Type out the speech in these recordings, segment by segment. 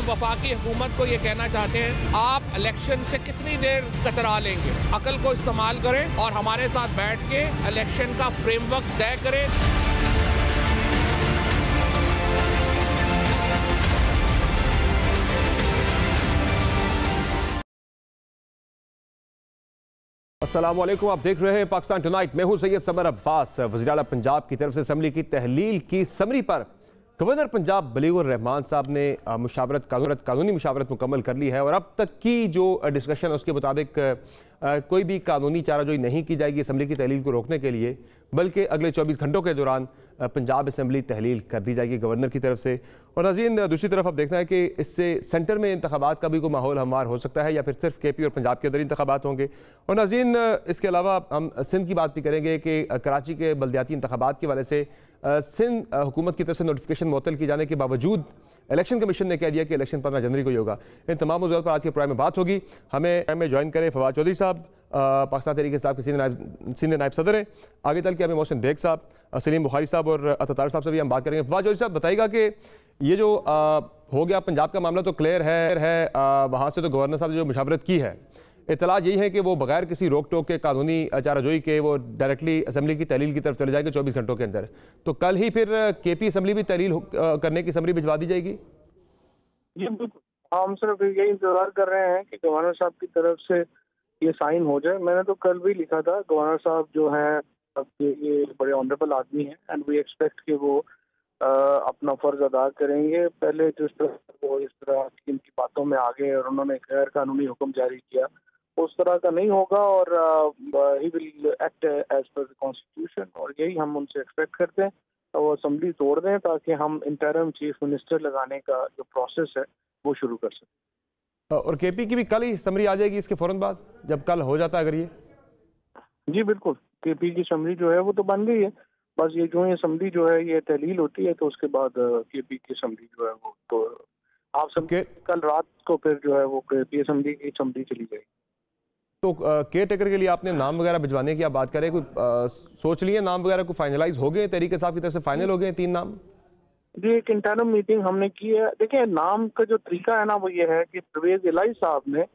हम वफाकी हुकूमत को ये कहना चाहते हैं, आप इलेक्शन से कितनी देर कतरा लेंगे? अकल को इस्तेमाल करें और हमारे साथ बैठ के इलेक्शन का फ्रेमवर्क तय करें। अस्सलाम वालेकुम, आप देख रहे हैं पाकिस्तान टुनाइट। मैं हूं सैयद समर अब्बास। वज़ीर आला पंजाब की तरफ से असम्बली की तहलील की समरी पर गवर्नर पंजाब बलीगुर रहमान साहब ने कानूनी मुशावरत मुकम्मल कर ली है और अब तक की जो डिस्कशन है उसके मुताबिक कोई भी कानूनी चाराजोई नहीं की जाएगी असम्बली की तहलील को रोकने के लिए, बल्कि अगले 24 घंटों के दौरान पंजाब असम्बली तहलील कर दी जाएगी गवर्नर की तरफ से। और नाज़रीन, दूसरी तरफ अब देखना है कि इससे सेंटर में इंतखाबात का भी कोई माहौल हमवार हो सकता है या फिर सिर्फ KP और पंजाब के अंदर इंतखाबात होंगे। और नाज़रीन, इसके अलावा हम सिंध की बात भी करेंगे कि कराची के बल्दियाती इंतखाबात के वाले से सिंध हुकूमत की तरफ से नोटिफिकेशन मुअत्तल किए जाने के बावजूद इलेक्शन कमीशन ने कह दिया कि इलेक्शन 15 जनवरी को ही होगा। इन तमाम मौज़ूआत पर आज के प्रोग्राम में बात होगी। हमें ज्वाइन करें फवाद चौधरी साहब, पाकिस्तान तहरीक इंसाफ के सीनियर नायब सदर हैं। आगे चल के हमें मोहसिन बेग साहब, सलीम बुखारी साहब और अतार साहब से भी हम बात करेंगे। फवाद चौधरी साहब, बताइएगा कि ये जो हो गया पंजाब का मामला तो क्लियर है, वहाँ से तो गवर्नर साहब ने जो मुशावरत की है, इतला यही है कि वो बगैर किसी रोक टोक के कानूनी चाराजोई के वो डायरेक्टली असम्बली की तहलील की तरफ चले जाएंगे 24 घंटों के अंदर। तो कल ही फिर KP असम्बली भी तहलील करने की समरी भिजवा दी जाएगी? जी बिल्कुल, हम सिर्फ यही इंतजार कर रहे हैं कि गवर्नर साहब की तरफ से ये साइन हो जाए। मैंने तो कल भी लिखा था, गवर्नर साहब जो हैं अब ये बड़े ऑनरेबल आदमी हैं एंड वी एक्सपेक्ट कि वो अपना फर्ज अदा करेंगे। पहले जिस तरह वो इस तरह की इनकी बातों में आ गए और उन्होंने गैर कानूनी हुक्म जारी किया, उस तरह का नहीं होगा और he will act as per the constitution, और यही हम उनसे एक्सपेक्ट करते हैं। वो असेंबली तोड़ दें ताकि हम इंटरिम चीफ मिनिस्टर लगाने का जो प्रोसेस है वो शुरू कर सकें। और KP की भी कल ही समरी आ जाएगी इसके फ़ौरन बाद, जब कल हो जाता है अगर ये? जी बिल्कुल, KP की समरी जो है वो तो बन गई है। बस ये जो है समरी जो है ये तहलील होती है तो उसके बाद KP की समरी जो है वो तो आप सब कल रात को फिर जो है वो KP असम्बली की समरी चली जाएगी। तो केयर टेकर के लिए आपने नाम वगैरह भिजवाने की आप बात करें, कोई सोच लिए नाम वगैरह को फाइनलाइज हो गए, तरीके साहब की तरफ से फाइनल हो गए 3 नाम? जी, एक इंटरनल मीटिंग हमने की है। देखिए, नाम का जो तरीका है ना वो ये है कि परवेज इलाही साहब ने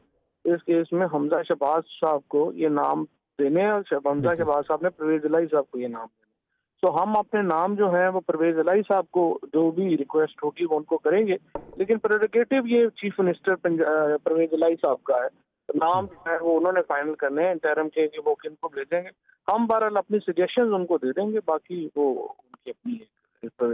इस केस में हमजा शहबाज साहब को ये नाम देने हैं और हमजा शहबाज साहब ने परवेज इलाही साहब को ये नाम देने। तो हम अपने नाम जो है वो परवेज इलाही साहब को जो भी रिक्वेस्ट होगी वो उनको करेंगे, लेकिन प्रेरोगेटिव ये चीफ मिनिस्टर परवेज इलाही साहब का है। नाम जो है वो उन्होंने फाइनल करने हैं इंटरिम के कि वो किनको भेजेंगे। हम बहरहाल अपनी सजेशंस उनको दे देंगे, बाकी वो उनकी अपनी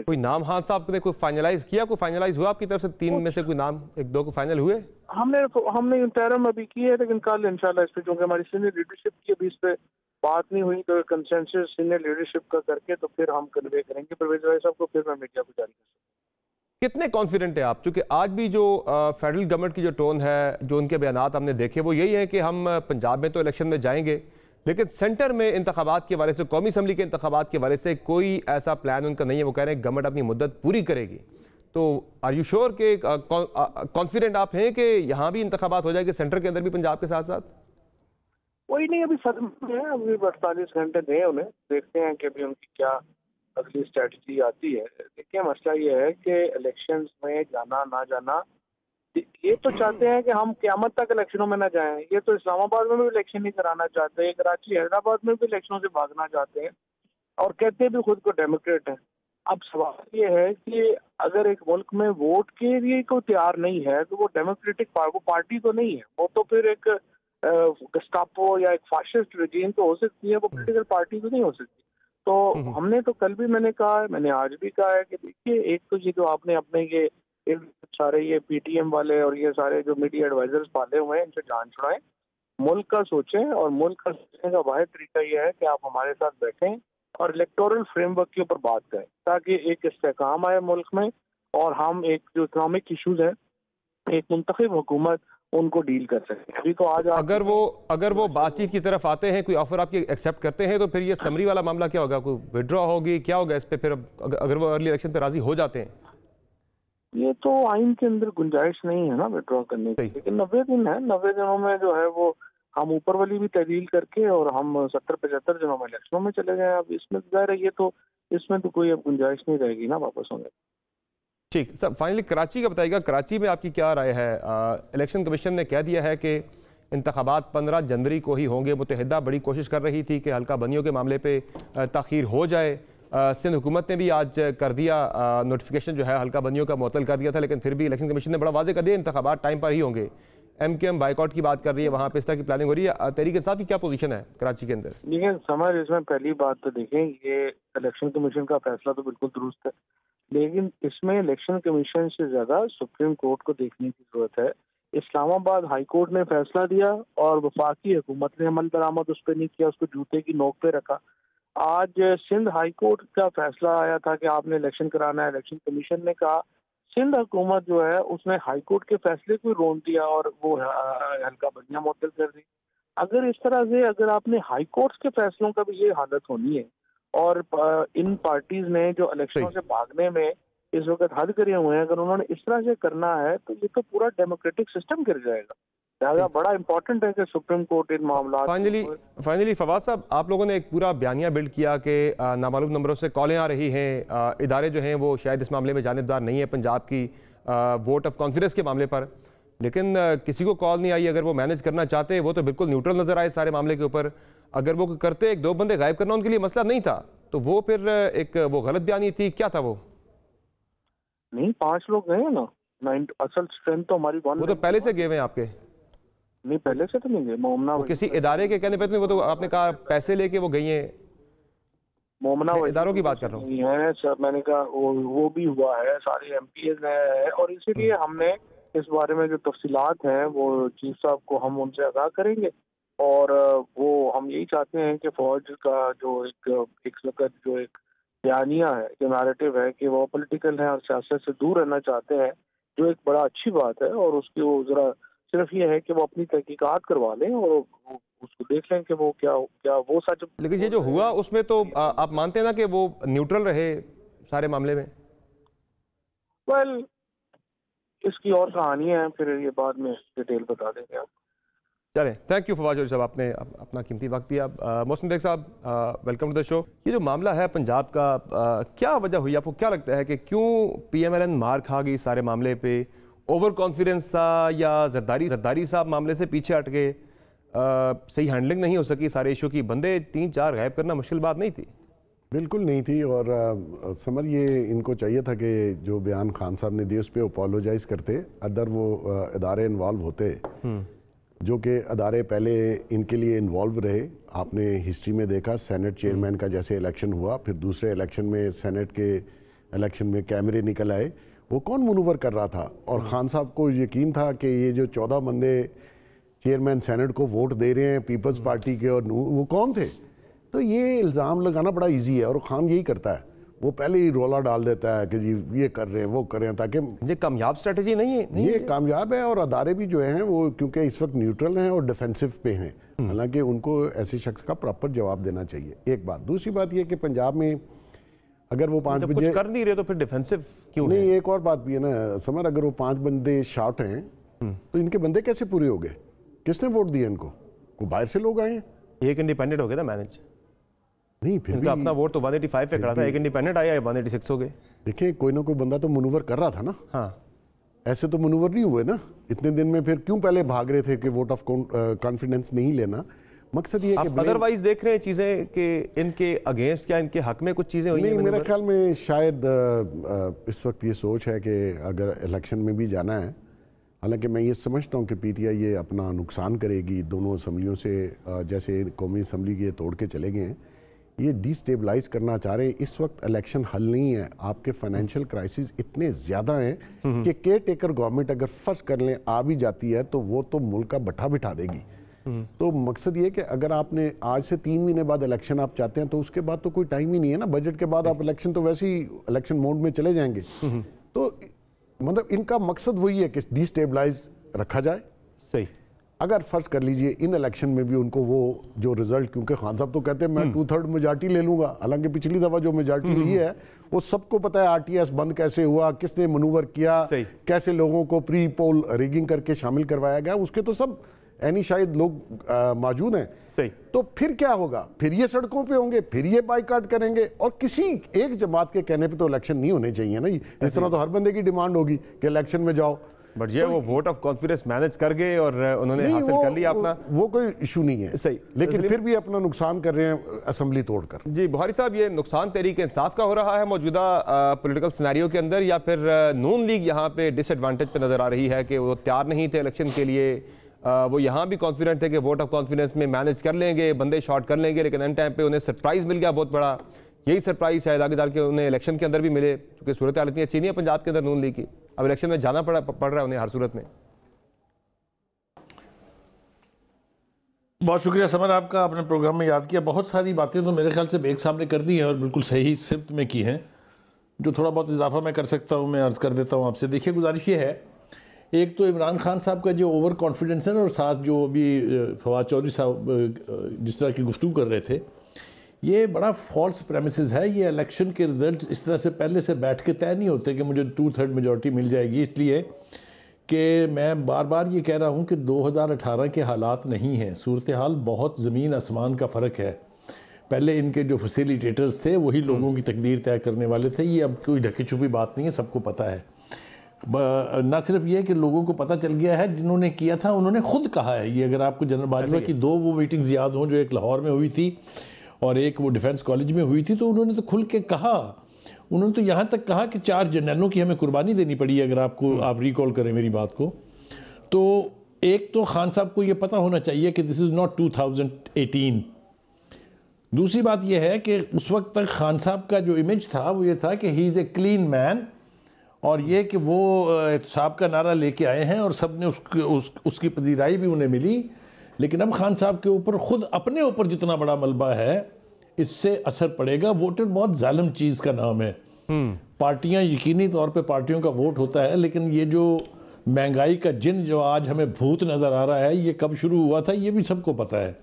कोई नाम हाथ साहब ने कोई फाइनलाइज किया, कोई फाइनलाइज हुआ आपकी तरफ से 3 में से कोई नाम 1-2 को फाइनल हुए? हमने इंटरिम अभी की है, लेकिन कल इंशाल्लाह इस पे क्योंकि हमारी सीनियर लीडरशिप की अभी इस पे बात नहीं हुई तो कंसेंसस सीनियर लीडरशिप का करके तो फिर हम कन्वे करेंगे परवेज इलाही साहब को, फिर मैं मीडिया को जारी कर सकूँ। कितने कॉन्फिडेंट है आप? क्योंकि आज भी जो फेडरल गवर्नमेंट की जो टोन है, जो उनके बयानात हमने देखे, वो यही है कि हम पंजाब में तो इलेक्शन में जाएंगे, लेकिन सेंटर में इंतखाबात के बारे से, कौमी असम्बली के इंतखाबात के बारे से कोई ऐसा प्लान उनका नहीं है। वो कह रहे हैं गवर्नमेंट अपनी मुद्दत पूरी करेगी। तो आर यू श्योर के कॉन्फिडेंट आप हैं कि यहाँ भी इंतखाबात हो जाएगी सेंटर के अंदर भी पंजाब के साथ साथ? कोई नहीं, अभी सदन में है, अभी 48 घंटे दें उन्हें, देखते हैं कि अभी उनकी क्या अगली स्ट्रेटजी आती है। देखिए, मसला ये है कि इलेक्शंस में जाना ना जाना, ये तो चाहते हैं कि हम क़यामत तक इलेक्शनों में ना जाएं। ये तो इस्लामाबाद में भी इलेक्शन नहीं कराना चाहते, कराची हैदराबाद में भी इलेक्शनों से भागना चाहते हैं और कहते भी खुद को डेमोक्रेट हैं। अब सवाल ये है कि अगर एक मुल्क में वोट के लिए कोई तैयार नहीं है तो वो डेमोक्रेटिक पार्टी तो नहीं है, वो तो फिर एक गस्टापो या एक फाशिस्ट रेजिम तो हो सकती है, वो पॉलिटिकल पार्टी तो नहीं हो सकती। तो हमने तो कल भी मैंने कहा है, मैंने आज भी कहा है कि देखिए, एक तो ये जो आपने अपने ये सारे ये PTM वाले और ये सारे जो मीडिया एडवाइजर्स पाले हुए हैं, इनसे जान छुड़ाएं, मुल्क का सोचें, और मुल्क का सोचने का वाहिद तरीका यह है कि आप हमारे साथ बैठें और इलेक्टोरल फ्रेमवर्क के ऊपर बात करें ताकि एक इस्तेहकाम आए मुल्क में और हम एक जो इकोनॉमिक इशूज है, एक मुंतखब हुकूमत उनको डील कर सकें। अभी तो आज अगर वो बातचीत की तरफ आते हैं, कोई ऑफर आपकी एक्सेप्ट करते हैं, तो फिर ये समरी वाला मामला क्या होगा? कोई विड्रॉ होगी, क्या होगा इस पे फिर अगर वो अर्ली इलेक्शन पे राजी हो जाते हैं? ये तो आइन के अंदर गुंजाइश नहीं है ना विड्रॉ करने की, लेकिन 90 दिन है, 90 दिनों में जो है वो हम ऊपर वाली भी तहलील करके और हम 70-75 दिनों में इलेक्शनों में चले गए। अब इसमें जाहिर है ये तो इसमें तो कोई अब गुंजाइश नहीं रहेगी ना वापस होने। ठीक सर, फाइनली कराची का बताइएगा, कराची में आपकी क्या राय है? इलेक्शन कमीशन ने कह दिया है कि इंतखाबात 15 जनवरी को ही होंगे। मुत्तहिदा बड़ी कोशिश कर रही थी कि हल्का बनियों के मामले पे ताख़ीर हो जाए। सिंध हुकूमत ने भी आज कर दिया नोटिफिकेशन जो है हल्का बनियों का मुअत्तल कर दिया था, लेकिन फिर भी इलेक्शन कमीशन ने बड़ा वाज़ेह कर दिया इंतखाबात टाइम पर ही होंगे। MKM बाइकआउट की बात कर रही है, वहाँ पे इस तरह की प्लानिंग हो रही है। तहरीक इंसाफ की क्या पोजीशन है कराची के अंदर? देखिए समझ, इसमें पहली बात तो देखें, ये इलेक्शन कमीशन का फैसला तो बिल्कुल दुरुस्त है, लेकिन इसमें इलेक्शन कमीशन से ज्यादा सुप्रीम कोर्ट को देखने की जरूरत है। इस्लामाबाद हाई कोर्ट ने फैसला दिया और वफाकी हुकूमत ने अमल दरामद उस पर नहीं किया, उसको जूते की नोक पे रखा। आज सिंध हाई कोर्ट का फैसला आया था कि आपने इलेक्शन कराना है। इलेक्शन कमीशन ने कहा, सिंध हुकूमत जो है उसने हाई कोर्ट के फैसले को रोन दिया और वो हल्का बनियां मुअत्तल कर दी। अगर इस तरह से अगर आपने हाई कोर्ट के फैसलों का भी ये हालत होनी है और इन पार्टीज ने जो इलेक्शनों से भागने में इस वक्त हद करे हुए हैं, अगर उन्होंने इस तरह से करना है तो ये तो पूरा डेमोक्रेटिक सिस्टम गिर जाएगा। लिहाजा बड़ा इंपॉर्टेंट है कि सुप्रीम कोर्ट इन मामला। फाइनली फवाद साहब, आप लोगों ने एक पूरा बयानिया बिल्ड किया कि नामालूम नंबरों से कॉलें आ रही हैं, इदारे जो हैं वो शायद इस मामले में जानिबदार नहीं है पंजाब की वोट ऑफ कॉन्फिडेंस के मामले पर, लेकिन किसी को कॉल नहीं आई। अगर वो मैनेज करना चाहते, वो तो बिल्कुल न्यूट्रल नजर आए सारे मामले के ऊपर। अगर वो करते, एक दो बंदे गायब करना उनके लिए मसला नहीं था, तो वो फिर एक वो गलत बयानी थी, क्या था वो? नहीं, 5 लोग गए ना, असल स्ट्रेंथ तो हमारी वो तो पहले से गए हुए हैं आपके। नहीं, पहले से तो नहीं गए। मोमना किसी इदारे के कहने पे, वो तो आपने कहा पैसे लेके वो गई हैं। मोमना इदारों की बात कर रहा हूँ है सर, मैंने कहा वो भी हुआ है, सारे MPs है, और इसीलिए हमने इस बारे में जो तफसीलात हैं वो चीफ साहब को हम उनसे आगाह करेंगे। और वो हम यही चाहते हैं कि फौज का जो एक बयानिया है, जो नैरेटिव है कि वो पॉलिटिकल है और सियासत से दूर रहना चाहते हैं, जो एक बड़ा अच्छी बात है। और उसकी वो जरा सिर्फ ये है कि वो अपनी तहकीकात करवा लें और उसको देख लें कि वो क्या वो सच। लेकिन ये जो हुआ उसमें तो आप मानते हैं ना कि वो न्यूट्रल रहे सारे मामले में? वेल, इसकी और कहानियां हैं, फिर ये बाद में डिटेल बता देंगे आप। चलें, थैंक यू फवाद साहब, आपने अपना कीमती वक्त दिया। मोहसिन बेग साहब, वेलकम टू द शो। ये जो मामला है पंजाब का, क्या वजह हुई, आपको क्या लगता है कि क्यों PMLN मार खा गई सारे मामले पे? ओवर कॉन्फिडेंस था या जरदारी साहब मामले से पीछे हट गए? सही हैंडलिंग नहीं हो सकी सारे इशू की? बंदे 3-4 गायब करना मुश्किल बात नहीं थी? बिल्कुल नहीं थी। और समझ, ये इनको चाहिए था कि जो बयान खान साहब ने दिए उस पर अपोलोजाइज करते, अदर वो इदारे इन्वॉल्व होते, जो कि अदारे पहले इनके लिए इन्वॉल्व रहे। आपने हिस्ट्री में देखा, सेनेट चेयरमैन का जैसे इलेक्शन हुआ, फिर दूसरे इलेक्शन में सेनेट के इलेक्शन में कैमरे निकल आए, वो कौन मनूवर कर रहा था? और खान साहब को यकीन था कि ये जो 14 बंदे चेयरमैन सेनेट को वोट दे रहे हैं पीपल्स पार्टी के, और वो कौन थे? तो ये इल्ज़ाम लगाना बड़ा इजी है, और खान यही करता है, वो पहले ही रोला डाल देता है कि जी ये कर रहे हैं, वो कर रहे हैं, ताकि ये कामयाब स्ट्रेटजी नहीं है। ये कामयाब है। और अदारे भी जो हैं वो क्योंकि इस वक्त न्यूट्रल हैं और डिफेंसिव पे हैं, हालांकि उनको ऐसे शख्स का प्रॉपर जवाब देना चाहिए। एक बात। दूसरी बात ये कि पंजाब में अगर वो 5 बंदे कुछ कर नहीं रहे तो फिर डिफेंसिव क्यों नहीं? एक और बात भी है ना समर, अगर वो 5 बंदे शॉर्ट हैं तो इनके बंदे कैसे पूरे हो गए? किसने वोट दिया इनको? कोई बाहर से लोग आए हैं? एक इंडिपेंडेंट हो गया था मैनेज नहीं, फिर इनका अपना वोट तो 185 पे खड़ा था, एक इंडिपेंडेंट आया, 186 हो गए। देखिए, कोई ना कोई बंदा तो मनूवर कर रहा था ना। हाँ, ऐसे तो मनूवर नहीं हुए ना इतने दिन में। फिर क्यों पहले भाग रहे थे कि वोट ऑफ कॉन्फिडेंस नहीं लेना? मकसद ये आप अदरवाइज देख रहे हैं चीजें कि इनके अगेंस्ट या इनके हक में कुछ चीजें हुई हैं? मेरे ख्याल में शायद इस वक्त ये सोच है कि अगर इलेक्शन में भी जाना है, हालांकि मैं ये समझता हूँ कि PTI ये अपना नुकसान करेगी दोनों असम्बलियों से, जैसे कौमी असम्बली के तोड़ के चले गए हैं, ये डिस्टेबलाइज करना चाह रहे हैं। इस वक्त इलेक्शन हल नहीं है, आपके फाइनेंशियल क्राइसिस इतने ज़्यादा हैं कि केयर टेकर गवर्नमेंट अगर फर्ज कर लें आ भी जाती है तो वो तो मुल्क का बट्ठा बिठा देगी। तो मकसद ये कि अगर आपने आज से 3 महीने बाद इलेक्शन आप चाहते हैं तो उसके बाद तो कोई टाइम ही नहीं है ना। बजट के बाद आप इलेक्शन तो वैसे ही इलेक्शन मोड में चले जाएंगे। तो मतलब इनका मकसद वही है कि डिस्टेबलाइज रखा जाए। सही। अगर फर्ज कर लीजिए इन इलेक्शन में भी उनको वो जो रिजल्ट, क्योंकि खान साहब तो कहते हैं मैं 2/3 मेजॉरिटी ले लूंगा, हालांकि पिछली दफा जो मेजॉरिटी ली है वो सबको पता है RTS बंद कैसे हुआ, किसने मनूवर किया, कैसे लोगों को प्री पोल रिगिंग करके शामिल करवाया गया, उसके तो सब एनी शायद लोग मौजूद हैं, सही, तो फिर क्या होगा? फिर ये सड़कों पे होंगे, फिर ये बाइकाट करेंगे, और किसी एक जमात के कहने पे तो इलेक्शन नहीं होने चाहिए ना। इस तरह तो हर बंदे की डिमांड होगी कि इलेक्शन में जाओ। बट ये वो वोट ऑफ कॉन्फिडेंस मैनेज कर गए और उन्होंने हासिल कर लिया अपना, वो कोई इशू नहीं है, सही, लेकिन फिर भी अपना नुकसान कर रहे हैं असेंबली तोड़कर। जी बुहारी साहब, ये नुकसान तहरीक इंसाफ का हो रहा है मौजूदा पॉलिटिकल सिनेरियो के अंदर, या फिर नून लीग यहाँ पे डिसएडवांटेज पे नजर आ रही है कि वो तैयार नहीं थे इलेक्शन के लिए, वो यहाँ भी कॉन्फिडेंट थे कि वोट ऑफ कॉन्फिडेंस में मैनेज कर लेंगे, बंदे शॉर्ट कर लेंगे, लेकिन एन टाइम पे उन्हें सरप्राइज मिल गया बहुत बड़ा। यही सरप्राइज शायद आगे चल के उन्हें इलेक्शन के अंदर भी मिले, क्योंकि सूरत हाल इतनी अच्छी नहीं है पंजाब के अंदर नून लीग की, अब इलेक्शन में जाना पड़ रहा है उन्हें हर सूरत में। बहुत शुक्रिया समर आपका, आपने प्रोग्राम में याद किया। बहुत सारी बातें तो मेरे ख्याल से बेग साहब ने कर दी हैं और बिल्कुल सही सिफ्त में की हैं। जो थोड़ा बहुत इजाफा मैं कर सकता हूँ मैं अर्ज़ कर देता हूँ आपसे। देखिए, गुजारिश ये है, एक तो इमरान खान साहब का जो ओवर कॉन्फिडेंस है और साथ जो अभी फवाद चौधरी साहब जिस तरह की गुफ्तगू कर रहे थे, ये बड़ा फॉल्स प्रेमिसेस है। ये इलेक्शन के रिजल्ट इस तरह से पहले से बैठ के तय नहीं होते कि मुझे 2/3 मेजॉरिटी मिल जाएगी, इसलिए कि मैं बार बार ये कह रहा हूँ कि 2018 के हालात नहीं हैं। सूरत हाल बहुत ज़मीन आसमान का फ़र्क है। पहले इनके जो फैसिलिटेटर्स थे वही लोगों की तकदीर तय करने वाले थे। ये अब कोई ढकी छुपी बात नहीं है, सबको पता है। ना सिर्फ ये कि लोगों को पता चल गया है, जिन्होंने किया था उन्होंने खुद कहा है। ये अगर आपको जनरल बाजवा की 2 वो मीटिंग्स याद हों, जो एक लाहौर में हुई थी और एक वो डिफेंस कॉलेज में हुई थी, तो उन्होंने तो खुल के कहा, उन्होंने तो यहाँ तक कहा कि 4 जनरलों की हमें कुर्बानी देनी पड़ी। अगर आपको आप रिकॉल करें मेरी बात को, तो एक तो खान साहब को ये पता होना चाहिए कि दिस इज़ नॉट 2018। दूसरी बात यह है कि उस वक्त तक खान साहब का जो इमेज था वो ये था कि he is a clean man, और ये कि वो एहतसाब का नारा लेके आए हैं और सब ने उसकी पजीराई भी उन्हें मिली। लेकिन अब खान साहब के ऊपर खुद अपने ऊपर जितना बड़ा मलबा है, इससे असर पड़ेगा। वोटर बहुत जालिम चीज़ का नाम है। पार्टियां, यकीनी तौर पे पार्टियों का वोट होता है, लेकिन ये जो महंगाई का जिन जो आज हमें भूत नज़र आ रहा है, ये कब शुरू हुआ था ये भी सबको पता है।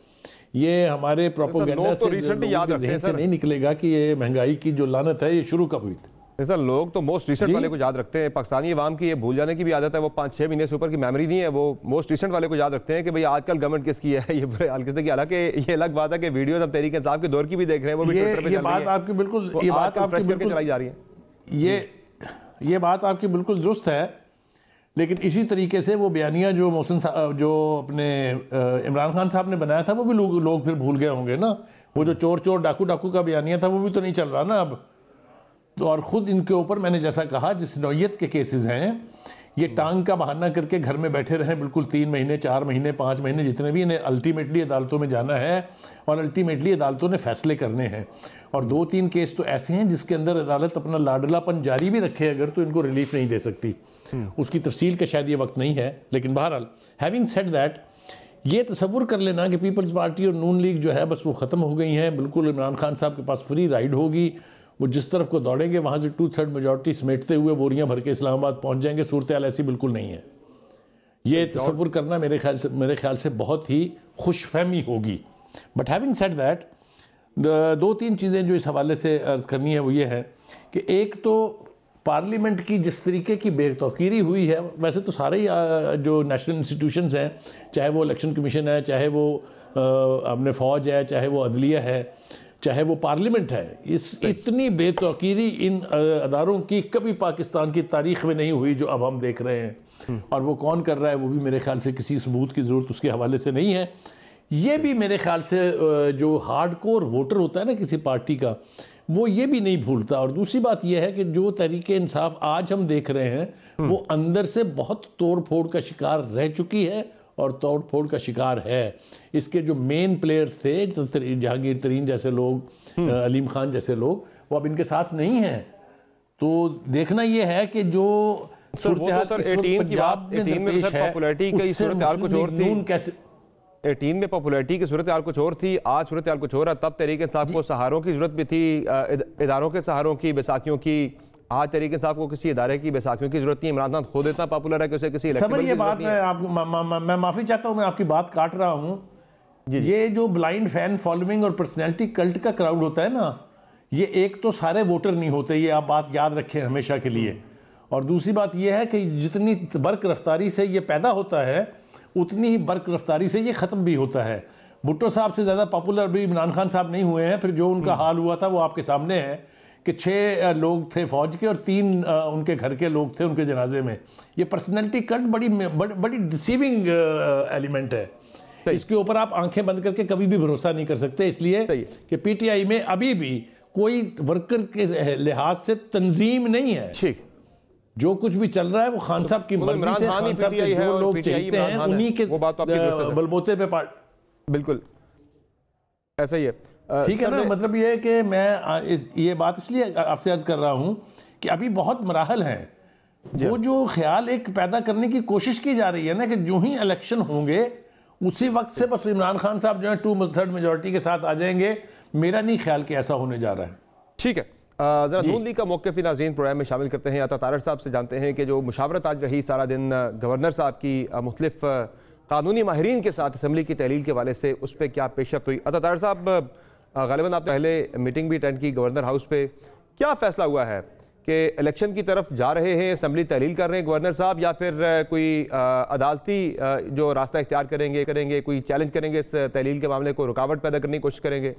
ये हमारे प्रोपेगेंडा से ज़हन से नहीं निकलेगा कि ये महंगाई की जो लानत है ये शुरू कब हुई थी। सर, लोग तो मोस्ट रिसेंट वाले को याद रखते हैं। पाकिस्तानी अवाम की ये भूल जाने की भी आदत है, वो 5-6 महीने से ऊपर की मेमोरी नहीं है, वो मोस्ट रिसेंट वाले को याद रखते हैं कि भाई आजकल गवर्नमेंट किसकी है, ये बुरे हाल किसने की। हालांकि ये अलग बात है कि वीडियो अब तहरीक इंसाफ के दौर की भी देख रहे हैं, वो भी ट्विटर पे चल रही है। ये बात आपकी बिल्कुल चलाई जा रही है। ये बात आपकी बिल्कुल दुरुस्त है, लेकिन इसी तरीके से वो बयानिया जो मोहसिन साहब जो अपने इमरान खान साहब ने बनाया था वो भी लोग फिर भूल गए होंगे ना। वो जो चोर डाकू का बयानिया था वो भी तो नहीं चल रहा ना अब तो। और ख़ुद इनके ऊपर मैंने जैसा कहा, जिस नौयत के केसेस हैं, ये टांग का बहाना करके घर में बैठे रहें बिल्कुल 3 महीने 4 महीने 5 महीने जितने भी, इन्हें अल्टीमेटली अदालतों में जाना है और अल्टीमेटली अदालतों ने फैसले करने हैं। और 2-3 केस तो ऐसे हैं जिसके अंदर अदालत अपना लाडलापन जारी भी रखे अगर, तो इनको रिलीफ नहीं दे सकती। उसकी तफसील का शायद ये वक्त नहीं है, लेकिन बहरहाल हैविंग सेड दैट, ये तसव्वुर कर लेना कि पीपल्स पार्टी और नून लीग जो है बस वो ख़त्म हो गई हैं, बिल्कुल इमरान खान साहब के पास फ्री राइड होगी, वो जिस तरफ को दौड़ेंगे वहाँ से 2/3 मेजॉरिटी समेटते हुए बोरियां भर के इस्लामाबाद पहुँच जाएंगे। सूरत हाल ऐसी बिल्कुल नहीं है। ये तसव्वुर करना मेरे ख्याल से बहुत ही खुशफहमी होगी। बट हैविंग सेड दैट, 2-3 चीज़ें जो इस हवाले से अर्ज़ करनी है वो ये है कि एक तो पार्लियामेंट की जिस तरीके की बेतौकीरी हुई है, वैसे तो सारे ही जो नेशनल इंस्टीट्यूशंस हैं, चाहे वो इलेक्शन कमीशन है, चाहे वो अपने फ़ौज है, चाहे वो अदलिया है, चाहे वो पार्लियामेंट है, इतनी बेतौकीरी इन अदारों की कभी पाकिस्तान की तारीख में नहीं हुई जो अब हम देख रहे हैं। और वो कौन कर रहा है वो भी मेरे ख्याल से किसी सबूत की ज़रूरत उसके हवाले से नहीं है। ये भी मेरे ख्याल से जो हार्डकोर वोटर होता है ना किसी पार्टी का, वो ये भी नहीं भूलता। और दूसरी बात यह है कि जो तहरीके इंसाफ आज हम देख रहे हैं वो अंदर से बहुत तोड़ फोड़ का शिकार रह चुकी है और तोड़ फोड़ का शिकार है। इसके जो मेन प्लेयर्स थे, जहांगीर तरीन जैसे लोग, अलीम खान जैसे लोग, वो अब इनके साथ नहीं हैं। तो देखना ये है कि जो में पॉपुलैरिटी की सूरत हाल कुछ और थी, आज सूरत हाल कुछ और है। तब तहरीक इंसाफ को सहारों की जरूरत भी थी, इदारों के सहारों की, बैसाखियों की। आज तहरीक इंसाफ को किसी इदारे की बैसाखियों की जरूरत नहीं। इमरान खान खुद इतना पॉपुलर है कि उसे किसी ये बात मैं माफी चाहता हूं, मैं आपकी बात काट रहा हूं। ये जो ब्लाइंड फैन फॉलोइंग और पर्सनैलिटी कल्ट का क्राउड होता है ना, ये एक तो सारे वोटर नहीं होते, ये आप बात याद रखें हमेशा के लिए। और दूसरी बात यह है कि जितनी बर्क रफ्तारी से ये पैदा होता है उतनी ही बर्क रफ्तारी से ये ख़त्म भी होता है। भुट्टो साहब से ज़्यादा पॉपुलर भी इमरान खान साहब नहीं हुए हैं। फिर जो उनका हाल हुआ था वो आपके सामने है कि 6 लोग थे फौज के और 3 उनके घर के लोग थे उनके जनाजे में। ये पर्सनैलिटी कल्ट बड़ी डिसीविंग एलिमेंट है। इसके ऊपर आप आंखें बंद करके कभी भी भरोसा नहीं कर सकते, इसलिए कि पीटीआई में अभी भी कोई वर्कर के लिहाज से तंजीम नहीं है। ठीक, जो कुछ भी चल रहा है वो खान साहब की मर्जी से, खान साहब के जो लोग चाहते हैं उन्हीं के बलबूते पे बिल्कुल ऐसा ही है। ठीक है ना, मतलब ये है कि मैं ये बात इसलिए आपसे अर्ज कर रहा हूं कि अभी बहुत मराहल हैं। वो जो ख्याल एक पैदा करने की कोशिश की जा रही है ना कि जो ही इलेक्शन होंगे उसी वक्त से बस इमरान खान साहब जो है 2/3 मेजोरिटी के साथ आ जाएंगे। मेरा नहीं ख्याल कि ऐसा होने जा रहा है। ठीक है, जरा नून लीग का मौक़िफ़ नाज़रीन प्रोग्राम में शामिल करते हैं। अता तारड़ साहब से जानते हैं कि जो मुशावरत आज रही सारा दिन गवर्नर साहब की मुख्तलिफ कानूनी माहिरीन के साथ असम्बली की तहलील के वाले से, उस पर क्या पेशरफ्त हुई? अता तारड़ साहब, ग़ालिबन आप पहले मीटिंग भी अटेंड की गवर्नर हाउस पे, क्या फ़ैसला हुआ है कि इलेक्शन की तरफ जा रहे हैं, असम्बली तहलील कर रहे हैं गवर्नर साहब, या फिर कोई अदालती जो रास्ता इख्तियार करेंगे, कोई चैलेंज करेंगे, इस तहलील के मामले को रुकावट पैदा करने की कोशिश करेंगे?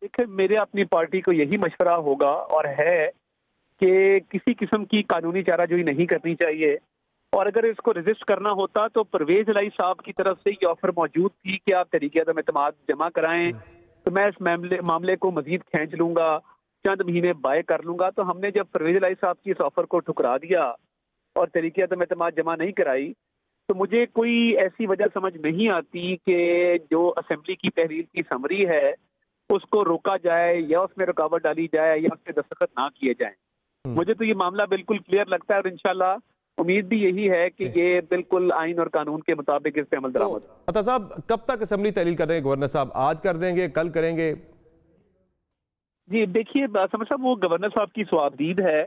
देखिए, मेरे अपनी पार्टी को यही मशवरा होगा और है कि किसी किस्म की कानूनी चाराजोई नहीं करनी चाहिए, और अगर इसको रजिस्ट करना होता तो परवेज इलाही साहब की तरफ से ये ऑफर मौजूद थी कि आप तरीके अदम एतमाद जमा कराएं, तो मैं इस मामले को मजीद खींच लूंगा, चंद महीने बाय कर लूंगा। तो हमने जब परवेज इलाही साहब की इस ऑफर को ठुकरा दिया और तरीके अदम एतमाद जमा नहीं कराई, तो मुझे कोई ऐसी वजह समझ नहीं आती कि जो असेंबली की तहरीर की समरी है उसको रोका जाए या उसमें रुकावट डाली जाए या उस पर दस्तखत ना किए जाए। मुझे तो ये मामला बिल्कुल क्लियर लगता है और इंशाल्लाह उम्मीद भी यही है कि ये बिल्कुल आइन और कानून के मुताबिक इस पे अमल दरामद। अता साहब, कब तक असेंबली तहलील कर देंगे गवर्नर साहब? आज कर देंगे, कल करेंगे? जी देखिए समझ साहब, वो गवर्नर साहब की स्वाबदीद है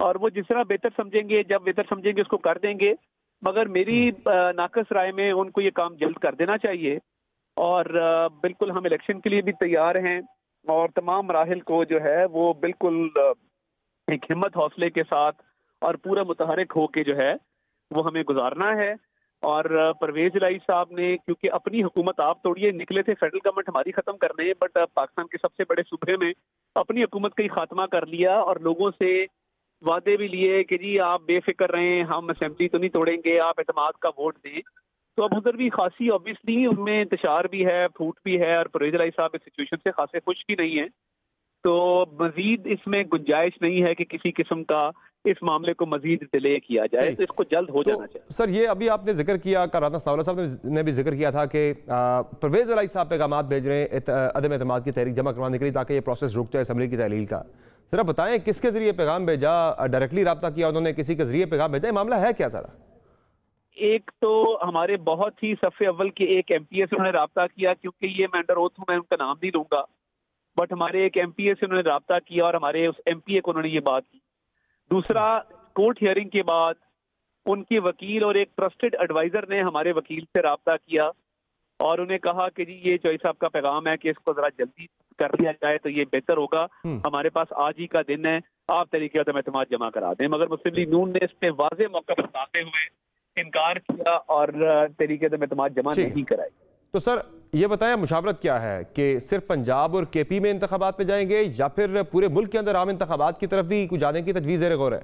और वो जिस तरह बेहतर समझेंगे, जब बेहतर समझेंगे उसको कर देंगे, मगर मेरी नाकस राय में उनको ये काम जल्द कर देना चाहिए। और बिल्कुल हम इलेक्शन के लिए भी तैयार हैं और तमाम मराहिल को जो है वो बिल्कुल एक हिम्मत हौसले के साथ और पूरा मुतहरिक होके जो है वो हमें गुजारना है। और परवेज इलाही साहब ने, क्योंकि अपनी हुकूमत आप तोड़िए, निकले थे फेडरल गवर्नमेंट हमारी खत्म करने, बट पाकिस्तान के सबसे बड़े सूबे में अपनी हुकूमत का ही खात्मा कर लिया और लोगों से वादे भी लिए कि जी आप बेफिक्र रहें, हम असेंबली तो नहीं तोड़ेंगे, आप एतमाद का वोट दें। तो अब उधर भी खासी ऑब्वियसली उनमें इंतशार भी है, फूट भी है, और परवेज इलाही साहब इस सिचुएशन से खासे खुश भी नहीं है। तो मजीद इसमें गुंजाइश नहीं है कि किसी किस्म का इस मामले को मजीद डिले किया जाए, तो इसको जल्द हो जाना चाहिए। सर, ये अभी आपने जिक्र किया, राना सनाउल्ला साहब ने भी जिक्र किया था कि परवेज इलाही साहब पैगाम भेज रहे हैं अदम एतमाद की तहरीक जमा करवाने के लिए ताकि ये प्रोसेस रुक जाए असेंबली की तहलील का। जरा बताएं किसके जरिए पैगाम भेजा, डायरेक्टली रब्ता किया उन्होंने, किसी के जरिए पैगाम भेजा, मामला है क्या सारा? एक तो हमारे बहुत ही सफ़े अव्वल के एक एमपीए से उन्होंने रब्ता किया, क्योंकि ये मैं अंडर ओथ हूँ, मैं उनका नाम नहीं लूंगा, बट हमारे एक एमपीए से उन्होंने रब्ता किया और हमारे उस एमपीए को उन्होंने ये बात की। दूसरा, कोर्ट हियरिंग के बाद उनके वकील और एक ट्रस्टेड एडवाइजर ने हमारे वकील से रब्ता किया और उन्हें कहा कि जी ये चौधरी साहब का पैगाम है कि इसको जरा जल्दी कर लिया जाए तो ये बेहतर होगा, हमारे पास आज ही का दिन है, आप तरीके अदम एतमाद जमा करा दें। मगर मुस्लिम लीग नून ने इस पे वाज़ेह मौका बताते हुए इनकार किया और तरीके अदम एतमाद जमा नहीं कराई। तो सर ये बताया मुशावरत क्या है कि सिर्फ पंजाब और केपी में इंतखाबात में जाएंगे या फिर पूरे मुल्क के अंदर आम इंतखाबात की तरफ भी कुछ जाने की तजवीज़ ज़ेर गौर है?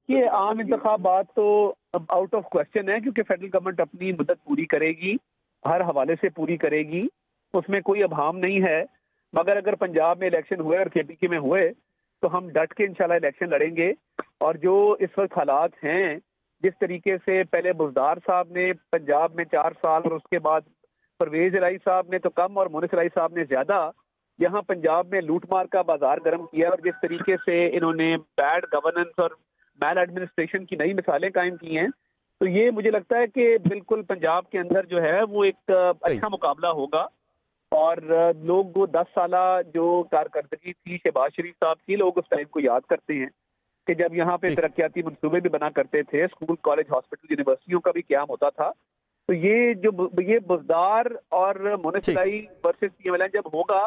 ये आम इंतखाबात तो अब आउट ऑफ क्वेश्चन है, क्योंकि फेडरल गवर्नमेंट अपनी मुद्दत पूरी करेगी, हर हवाले से पूरी करेगी, उसमें कोई अभाम नहीं है। मगर अगर पंजाब में इलेक्शन हुए और केपी में हुए तो हम डट के इंशाल्लाह इलेक्शन लड़ेंगे। और जो इस वक्त हालात हैं, जिस तरीके से पहले बुज़दार साहब ने पंजाब में 4 साल और उसके बाद परवेज इलाही साहब ने तो कम और मोनिस इलाही साहब ने ज्यादा यहाँ पंजाब में लूटमार का बाजार गर्म किया, और जिस तरीके से इन्होंने बैड गवर्नेंस और मैल एडमिनिस्ट्रेशन की नई मिसालें कायम की हैं, तो ये मुझे लगता है कि बिल्कुल पंजाब के अंदर जो है वो एक अच्छा मुकाबला होगा। और लोग वो 10 साल जो कारकर्दगी थी शहबाज शरीफ साहब की, लोग उस टाइम को याद करते हैं कि जब यहाँ पे तरक्याती मनसूबे भी बना करते थे, स्कूल, कॉलेज, हॉस्पिटल, यूनिवर्सिटियों का भी क्याम होता था। तो ये बुज़दार और मोनिस इलाही वर्सेस पीएमएलएन जब होगा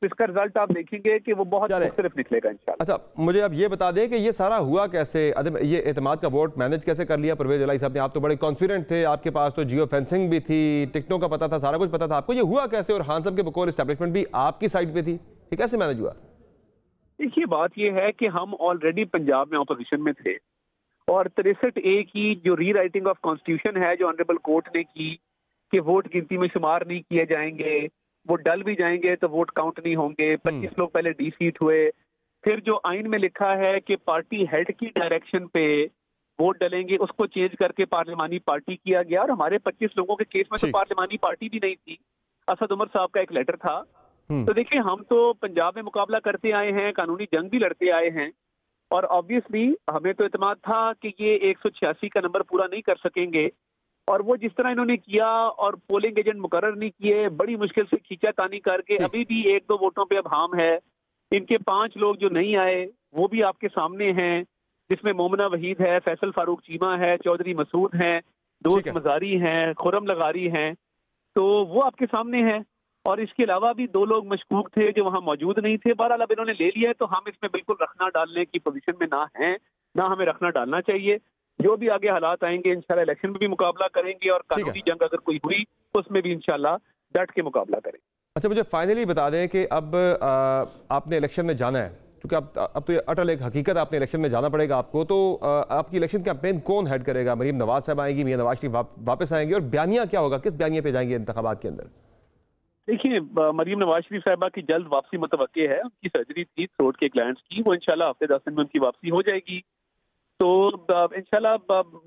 तो इसका रिजल्ट आप देखेंगे कि वो बहुत मुख्तलिफ निकलेगा इंशाल्लाह। अच्छा, मुझे अब ये बता दें कि ये सारा हुआ कैसे, ये एतमाद का वोट मैनेज कैसे कर लिया परवेज इलाही साहब ने? आप तो बड़े कॉन्फिडेंट थे, आपके पास तो जियो फेंसिंग भी थी, टिकटों का पता था, सारा कुछ पता था आपको, ये हुआ कैसे? और खान साहब के बकौल एस्टेब्लिशमेंट भी आपकी साइड पे थी, ये कैसे मैनेज हुआ? देखिए, बात ये है कि हम ऑलरेडी पंजाब में अपोजिशन में थे और 63A की जो री राइटिंग ऑफ कॉन्स्टिट्यूशन है जो ऑनरेबल कोर्ट ने की कि वोट गिनती में शुमार नहीं किए जाएंगे, वो डल भी जाएंगे तो वोट काउंट नहीं होंगे, 25 लोग पहले डिफीट हुए। फिर जो आइन में लिखा है कि पार्टी हेड की डायरेक्शन पे वोट डलेंगे, उसको चेंज करके पार्लिमानी पार्टी किया गया और हमारे 25 लोगों के केस में तो पार्लिमानी पार्टी भी नहीं थी, असद उमर साहब का एक लेटर था। तो देखिए, हम तो पंजाब में मुकाबला करते आए हैं, कानूनी जंग भी लड़ते आए हैं और ऑब्वियसली हमें तो इत्मीनान था कि ये 186 का नंबर पूरा नहीं कर सकेंगे और वो जिस तरह इन्होंने किया और पोलिंग एजेंट मुकर्रर नहीं किए, बड़ी मुश्किल से खींचातानी करके अभी भी 1-2 वोटों पे अब हाम है। इनके 5 लोग जो नहीं आए वो भी आपके सामने हैं, जिसमें मोमना वहीद है, फैसल फारूक चीमा है, चौधरी मसूद हैं, दोस्त मजारी हैं, खुरम लगारी हैं, तो वो आपके सामने है। और इसके अलावा भी 2 लोग मशकूक थे जो वहां मौजूद नहीं थे। बहरहाल अब इन्होंने ले लिया है तो हम इसमें बिल्कुल रखना डालने की पोजीशन में ना हैं, ना हमें रखना डालना चाहिए। जो भी आगे हालात आएंगे इंशाल्लाह इलेक्शन में भी मुकाबला करेंगे और कानूनी जंग अगर कोई हुई उसमें भी इंशाल्लाह डट के मुकाबला करेंगे। अच्छा, मुझे फाइनली बता दें कि अब आपने इलेक्शन में जाना है, क्योंकि अब तो ये अटल एक हकीकत, आपने इलेक्शन में जाना पड़ेगा आपको, तो आपकी इलेक्शन कैंपेन कौन हेड करेगा? मरीम नवाज साहब आएंगी, मियां नवाज शरीफ वापस आएंगे, और बयानिया क्या होगा, किस बयानिया पे जाएंगे इंतखाबात के अंदर? देखिए, मरीम नवाज शरीफ साहबा की जल्द वापसी मुतवक्के है। उनकी सर्जरी थी थ्रोट के ग्लैंड्स की, वो इंशाल्लाह हफ्ते 10 दिन में उनकी वापसी हो जाएगी। तो इंशाल्लाह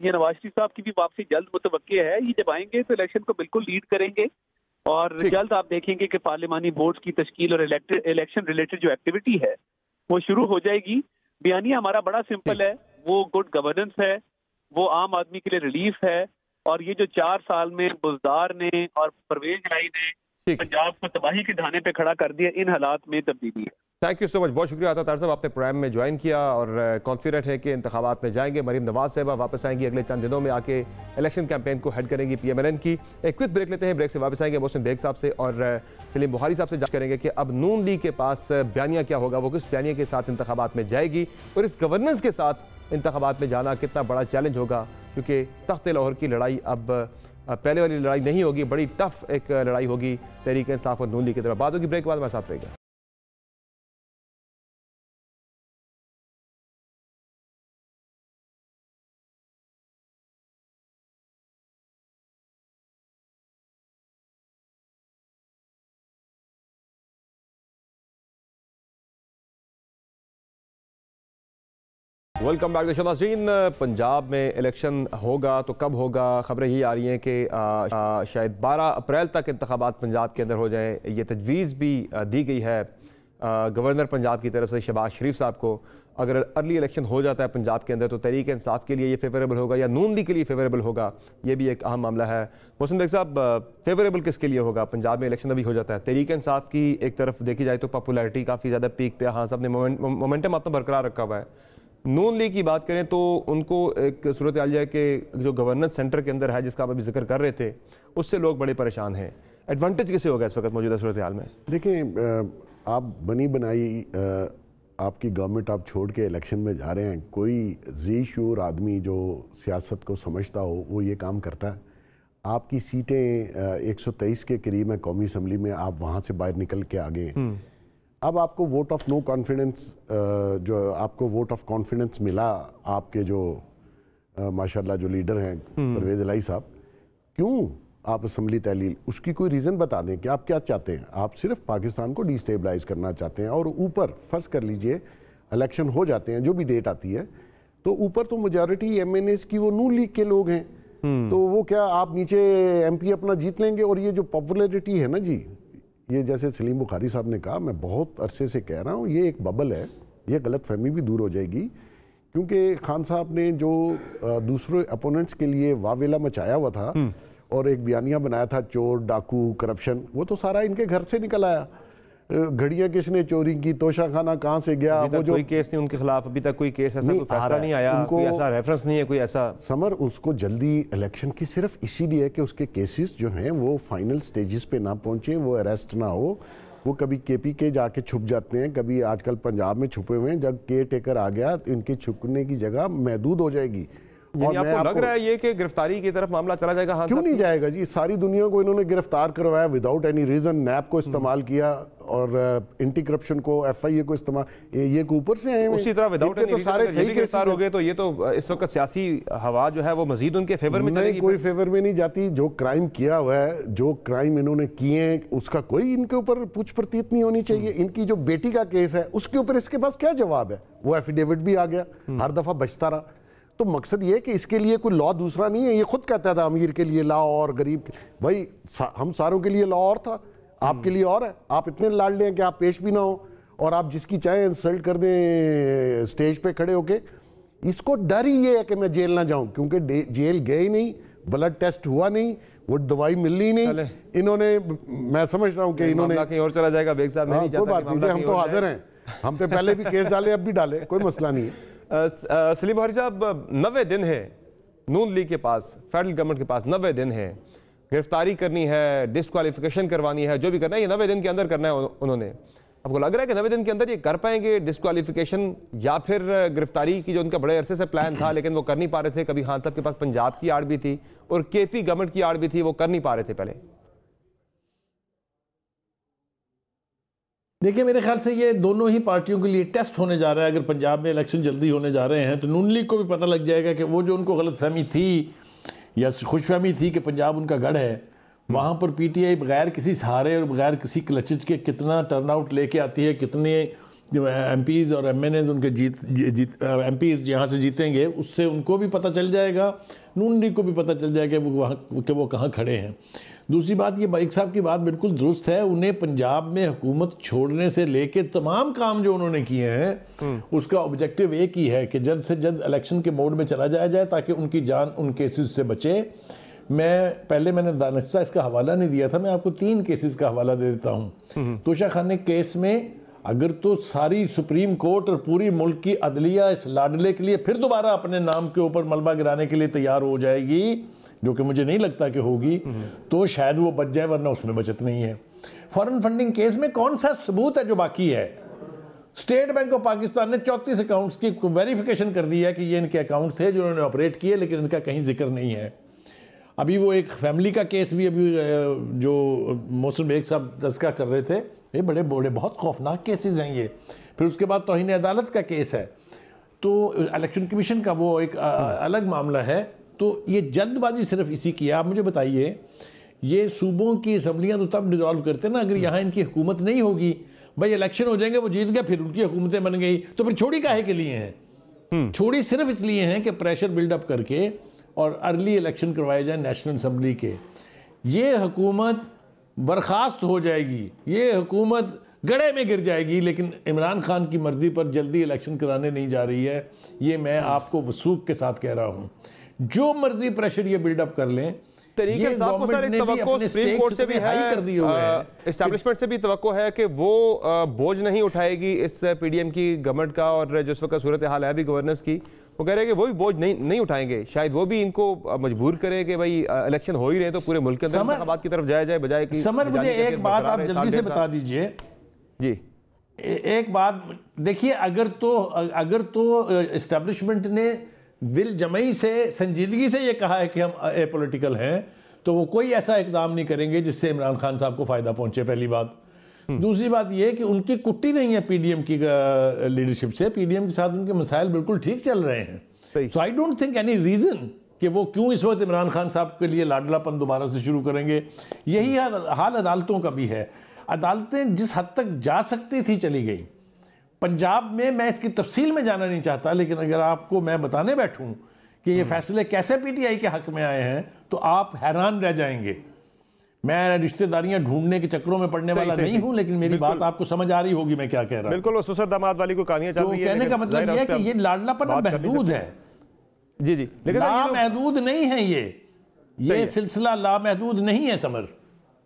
ये नवाज शरीफ साहब की भी वापसी जल्द मुतवक्के है। ये जब आएंगे तो इलेक्शन को बिल्कुल लीड करेंगे और जल्द आप देखेंगे कि पार्लिमानी बोर्ड की तश्कील और इलेक्शन रिलेटेड जो एक्टिविटी है वो शुरू हो जाएगी। बयानिया हमारा बड़ा सिंपल है, वो गुड गवर्नेंस है, वो आम आदमी के लिए रिलीफ है और ये जो 4 साल में बुज़दार ने और परवेज इलाही ने पंजाब को तबाही के ढाने पे खड़ा कर दिया, इन हालात में तब्दीली है। थैंक यू सो मच, बहुत शुक्रिया अता साहब, आपने प्रोग्राम में ज्वाइन किया और कॉन्फिडेंट है कि इंतखाबात में जाएंगे। मरीम नवाज साहबा वापस आएंगी, अगले चंद दिनों में आके इलेक्शन कैंपेन को हेड करेंगी PMLN की। एक क्विक ब्रेक लेते हैं, ब्रेक से वापस आएंगे मोहसिन बेग साहब से और सलीम बुखारी साहब से जांच करेंगे कि अब नून लीग के पास बयानिया क्या होगा, वो किस बयानिया के साथ इंतखाबात में जाएगी और इस गवर्नेंस के साथ इंतखाबात में जाना कितना बड़ा चैलेंज होगा, क्योंकि तख्त लाहौर की लड़ाई अब पहले वाली लड़ाई नहीं होगी, बड़ी टफ एक लड़ाई होगी तहरीक इंसाफ और नून लीग की तरफ। बात होगी ब्रेक के बाद, हमारे साथ रहेगा। वेलकम बैक द नाज़रीन। पंजाब में इलेक्शन होगा तो कब होगा? खबरें यही आ रही हैं कि शायद 12 अप्रैल तक इंतखाबात पंजाब के अंदर हो जाए। ये तजवीज़ भी दी गई है गवर्नर पंजाब की तरफ से शहबाज शरीफ साहब को। अगर अर्ली इलेक्शन हो जाता है पंजाब के अंदर तो तहरीक इंसाफ के लिए ये फेवरेबल होगा या नून लीग के लिए फेवरेबल होगा, ये भी एक अहम मामला है। मोहसिन बेग साहब, फेवरेबल किसके लिए होगा? पंजाब में इलेक्शन अभी हो जाता है, तहरीक इंसाफ की एक तरफ देखी जाए तो पॉपुलैरिटी काफ़ी ज़्यादा पीक पे, हाँ साहब ने मोमेंटम अपना बरकरार रखा हुआ है। नून लीग की बात करें तो उनको एक सूरत हाल है कि जो गवर्नेंस सेंटर के अंदर है, जिसका आप अभी जिक्र कर रहे थे, उससे लोग बड़े परेशान हैं। एडवांटेज किसे होगा इस वक्त मौजूदा सूरत हाल में? देखिए, आप बनी बनाई आपकी गवर्नमेंट आप छोड़ के इलेक्शन में जा रहे हैं, कोई जी शूर आदमी जो सियासत को समझता हो वो ये काम करता है। आपकी सीटें 123 के करीब है कौमी असम्बली में, आप वहाँ से बाहर निकल के आ गए। अब आपको वोट ऑफ नो कॉन्फिडेंस, जो आपको वोट ऑफ कॉन्फिडेंस मिला आपके जो माशाल्लाह जो लीडर हैं परवेज इलाही साहब, क्यों आप असम्बली तहलील, उसकी कोई रीज़न बता दें कि आप क्या चाहते हैं। आप सिर्फ पाकिस्तान को डिस्टेबलाइज करना चाहते हैं और ऊपर फर्ज कर लीजिए इलेक्शन हो जाते हैं, जो भी डेट आती है, तो ऊपर तो मेजॉरिटी MNAs की वो नून लीग के लोग हैं, तो वो क्या आप नीचे MP अपना जीत लेंगे। और ये जो पॉपुलैरिटी है ना जी, ये जैसे सलीम बुखारी साहब ने कहा, मैं बहुत अरसे से कह रहा हूँ, ये एक बबल है, ये गलत फहमी भी दूर हो जाएगी। क्योंकि खान साहब ने जो दूसरे अपोनेंट्स के लिए वावेला मचाया हुआ था और एक बयानिया बनाया था, चोर डाकू करप्शन, वो तो सारा इनके घर से निकल आया। घड़ियां किसने चोरी की, तोशा खाना कहाँ से गया, वो जो कोई केस नहीं उनके खिलाफ, अभी तक कोई केस ऐसा कोई फैसला नहीं आया, कोई ऐसा रेफरेंस नहीं है, कोई ऐसा समर उसको जल्दी इलेक्शन की सिर्फ इसीलिए कि उसके केसेस जो हैं वो फाइनल स्टेजेस पे ना पहुंचे, वो अरेस्ट ना हो, वो कभी केपी के जाके छुप जाते हैं, कभी आजकल पंजाब में छुपे हुए हैं। जब केयर टेकर आ गया तो इनके छुपने की जगह महदूद हो जाएगी। और आपको लग रहा है ये कि गिरफ्तारी की तरफ मामला चला जाएगा? हाँ, क्यों नहीं जाएगा जी, सारी दुनिया को इन्होंने गिरफ्तार करवाया विदाउट एनी रीजन। नैप को इस्तेमाल किया और एंटी करप्शन को, FIA को इस्तेमाल, ये ऊपर से आए उसी तरह विदाउट एनी तो सारे सही गिरफ्तार हो गए। तो ये तो इस वक्त सियासी हवा जो है वो मजीद उनके फेवर में चलेगी। कोई फेवर में नहीं जाती। जो क्राइम किया हुआ है, जो क्राइम इन्होंने किए हैं, उसका कोई इनके ऊपर पूछ प्रतीत नहीं होनी चाहिए। इनकी जो बेटी का केस है उसके ऊपर इसके पास क्या जवाब है? वो एफिडेविट भी आ गया, हर दफा बचता रहा। तो मकसद ये है कि इसके लिए कोई लॉ दूसरा नहीं है। ये खुद कहता था अमीर के लिए लॉ और गरीब भाई हम सारों के लिए लॉ और था, आपके लिए और है। आप इतने लाडले हैं कि आप पेश भी ना हो और आप जिसकी चाहे इंसल्ट कर दें स्टेज पे खड़े होके। इसको डर ही ये है कि मैं जेल ना जाऊं, क्योंकि जेल गए ही नहीं, ब्लड टेस्ट हुआ नहीं, वो दवाई मिलनी नहीं। इन्होंने, मैं समझ रहा हूं कि इन्होंने कहीं और चला जाएगा। बेग साहब, कोई बात नहीं, हम तो हाजिर हैं। हम पे पहले भी केस डाले, अब भी डाले, कोई मसला नहीं है। सलीम बुखारी साहब, 90 दिन है नून लीग के पास, फेडरल गवर्नमेंट के पास 90 दिन है। गिरफ्तारी करनी है, डिस्क्वालिफिकेशन करवानी है, जो भी करना है ये 90 दिन के अंदर करना है उन्होंने। आपको लग रहा है कि 90 दिन के अंदर ये कर पाएंगे डिस्क्वालिफिकेशन, या फिर गिरफ्तारी की जो उनका बड़े अरसे से प्लान था लेकिन वो कर नहीं पा रहे थे? कभी खान साहब के पास पंजाब की आड़ भी थी और KP गवर्नमेंट की आड़ भी थी, वो कर नहीं पा रहे थे पहले। देखिए, मेरे ख्याल से ये दोनों ही पार्टियों के लिए टेस्ट होने जा रहा है। अगर पंजाब में इलेक्शन जल्दी होने जा रहे हैं तो नून लीग को भी पता लग जाएगा कि वो जो उनको गलतफहमी थी या खुशफहमी थी कि पंजाब उनका गढ़ है, वहाँ पर PTI बगैर किसी सहारे और बगैर किसी क्लचेज के कितना टर्नआउट लेके आती है, कितने MPs और MNAs उनके MPs जहाँ से जीतेंगे, उससे उनको भी पता चल जाएगा, नून लीग को भी पता चल जाएगा कि वो कहाँ खड़े हैं। दूसरी बात, ये बाइक साहब की बात बिल्कुल दुरुस्त है। उन्हें पंजाब में हुकूमत छोड़ने से लेके तमाम काम जो उन्होंने किए हैं उसका ऑब्जेक्टिव एक ही है कि जल्द से जल्द इलेक्शन के मोड में चला जाए ताकि उनकी जान उन केसेस से बचे। मैंने दानिस्ता इसका हवाला नहीं दिया था, मैं आपको 3 केसेस का हवाला दे देता हूँ। तोशा खाने केस में अगर तो सारी सुप्रीम कोर्ट और पूरी मुल्क की अदलिया इस लाडले के लिए फिर दोबारा अपने नाम के ऊपर मलबा गिराने के लिए तैयार हो जाएगी, जो कि मुझे नहीं लगता कि होगी, तो शायद वो बच जाए, वरना उसमें बचत नहीं है। फॉरेन फंडिंग केस में कौन सा सबूत है जो बाकी है? स्टेट बैंक ऑफ पाकिस्तान ने 34 अकाउंट्स की वेरिफिकेशन कर दी है कि ये इनके अकाउंट थे जो उन्होंने ऑपरेट किए, लेकिन इनका कहीं जिक्र नहीं है। अभी वो एक फैमिली का केस भी अभी जो मोहसिन बेग साहब तस्करा कर रहे थे, ये बड़े बहुत खौफनाक केसेस हैं ये। फिर उसके बाद तौहीन अदालत का केस है, तो इलेक्शन कमीशन का वो एक अलग मामला है। तो ये जल्दबाजी सिर्फ इसी की है। आप मुझे बताइए, ये सूबों की असम्बलियाँ तो तब डिजॉल्व करते ना अगर यहाँ इनकी हुकूमत नहीं होगी। भाई इलेक्शन हो जाएंगे, वो जीत गया, फिर उनकी हुकूमतें बन गई, तो फिर छोड़ी काहे के लिए हैं? छोड़ी सिर्फ इसलिए हैं कि प्रेशर बिल्डअप करके और अर्ली इलेक्शन करवाए जाए नेशनल असम्बली के। ये हुकूमत बर्खास्त हो जाएगी, ये हुकूमत गड़े में गिर जाएगी, लेकिन इमरान खान की मर्जी पर जल्दी इलेक्शन कराने नहीं जा रही है। ये मैं आपको वसूख के साथ कह रहा हूँ। जो मर्जी प्रेशर ये बिल्डअप कर लें, तरीके सुप्रीम कोर्ट से भी है, एस्टैब्लिशमेंट से भी तवक्को है कि वो बोझ नहीं उठाएगी इस PDM की गवर्नमेंट का, और जो इस वक्त सूरत हाल है भी गवर्नेंस की, वो कह रहे हैं कि वो भी बोझ नहीं उठाएंगे। शायद वो भी इनको मजबूर करे कि भाई इलेक्शन हो ही रहे तो पूरे मुल्क के अंदर इंतखाबात की तरफ जाया जाए, बजाय कि समर मुझे एक बात आप जल्दी से बता दीजिए जी। एक बात देखिए, अगर तो एस्टैब्लिशमेंट ने दिल जमई से संजीदगी से ये कहा है कि हम एपॉलिटिकल हैं, तो वो कोई ऐसा इकदाम नहीं करेंगे जिससे इमरान खान साहब को फायदा पहुंचे, पहली बात। दूसरी बात ये कि उनकी कुट्टी नहीं है PDM की लीडरशिप से, PDM के साथ उनके मसाइल बिल्कुल ठीक चल रहे हैं। So I don't think any reason कि वो क्यों इस वक्त इमरान खान साहब के लिए लाडलापन दोबारा से शुरू करेंगे। यही हाल अदालतों का भी है। अदालतें जिस हद तक जा सकती थी चली गई। पंजाब में मैं इसकी तफसील में जाना नहीं चाहता, लेकिन अगर आपको मैं बताने बैठूं कि ये फैसले कैसे PTI के हक में आए हैं तो आप हैरान रह जाएंगे। मैं रिश्तेदारियां ढूंढने के चक्रों में पड़ने वाला नहीं हूं, लेकिन मेरी बात आपको समझ आ रही होगी मैं क्या कह रहा हूं। बिल्कुल, वो ससुर दामाद वाली को कहानियां चल रही है। कहने का मतलब यह है कि ये लाडलापन महदूद है। जी, लेकिन लामहदूद नहीं है, ये सिलसिला लामहदूद नहीं है समर।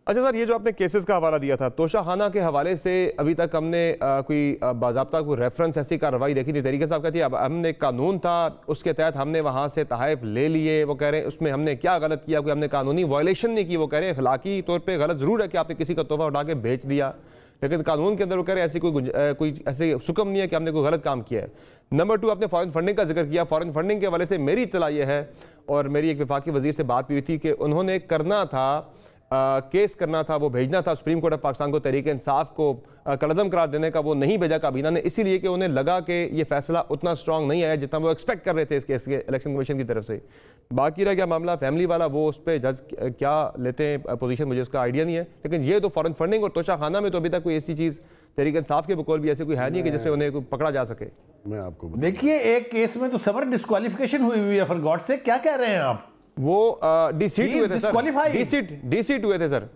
अच्छा सर, ये जो आपने केसेस का हवाला दिया था, तोशा खाना के हवाले से अभी तक हमने कोई बाज़ाब्ता कोई रेफरेंस ऐसी कार्रवाई देखी नहीं। तरीके साहब कहती है अब हमने कानून था उसके तहत हमने वहाँ से तहफ़ ले लिए। वो कह रहे हैं उसमें हमने क्या गलत किया, कोई हमने कानूनी वायलेशन नहीं की। वो कह रहे हैं अखलाकी तौर पर गलत ज़रूर है कि आपने किसी का तोहफा उठा के बेच दिया, लेकिन कानून के अंदर वो कह रहे हैं ऐसी कोई ऐसे सुकम नहीं है कि हमने कोई गलत काम किया है। नंबर 2, आपने फॉरेन फंडिंग का जिक्र किया। फॉरेन फंडिंग के हवाले से मेरी इत्तला ये है, और मेरी एक वफाकी वजीर से बात भी हुई थी, कि उन्होंने करना था केस करना था, वो भेजना था सुप्रीम कोर्ट ऑफ पाकिस्तान को तहरीक इंसाफ को कलअदम करार देने का, वो नहीं भेजा काबीना ने, इसीलिए कि उन्हें लगा कि ये फैसला उतना स्ट्रांग नहीं आया जितना वो एक्सपेक्ट कर रहे थे इस केस के इलेक्शन कमीशन की तरफ से। बाकी रह गया मामला फैमिली वाला, वो उस पर जज क्या लेते हैं पोजीशन, मुझे उसका आइडिया नहीं है। लेकिन ये तो फॉरेन फंडिंग और तोशा खाना में तो अभी तक कोई ऐसी चीज़ तहरीक इंसाफ के बकौल भी ऐसी कोई है नहीं कि जिसमें उन्हें पकड़ा जा सके। मैं आपको देखिए, एक केस में तो सबर डिस्क्वालिफिकेशन हुई है फॉर गॉड से, क्या कह रहे हैं आप? वो डिसीट हुए थे सर, डिसीट हुए थे सर।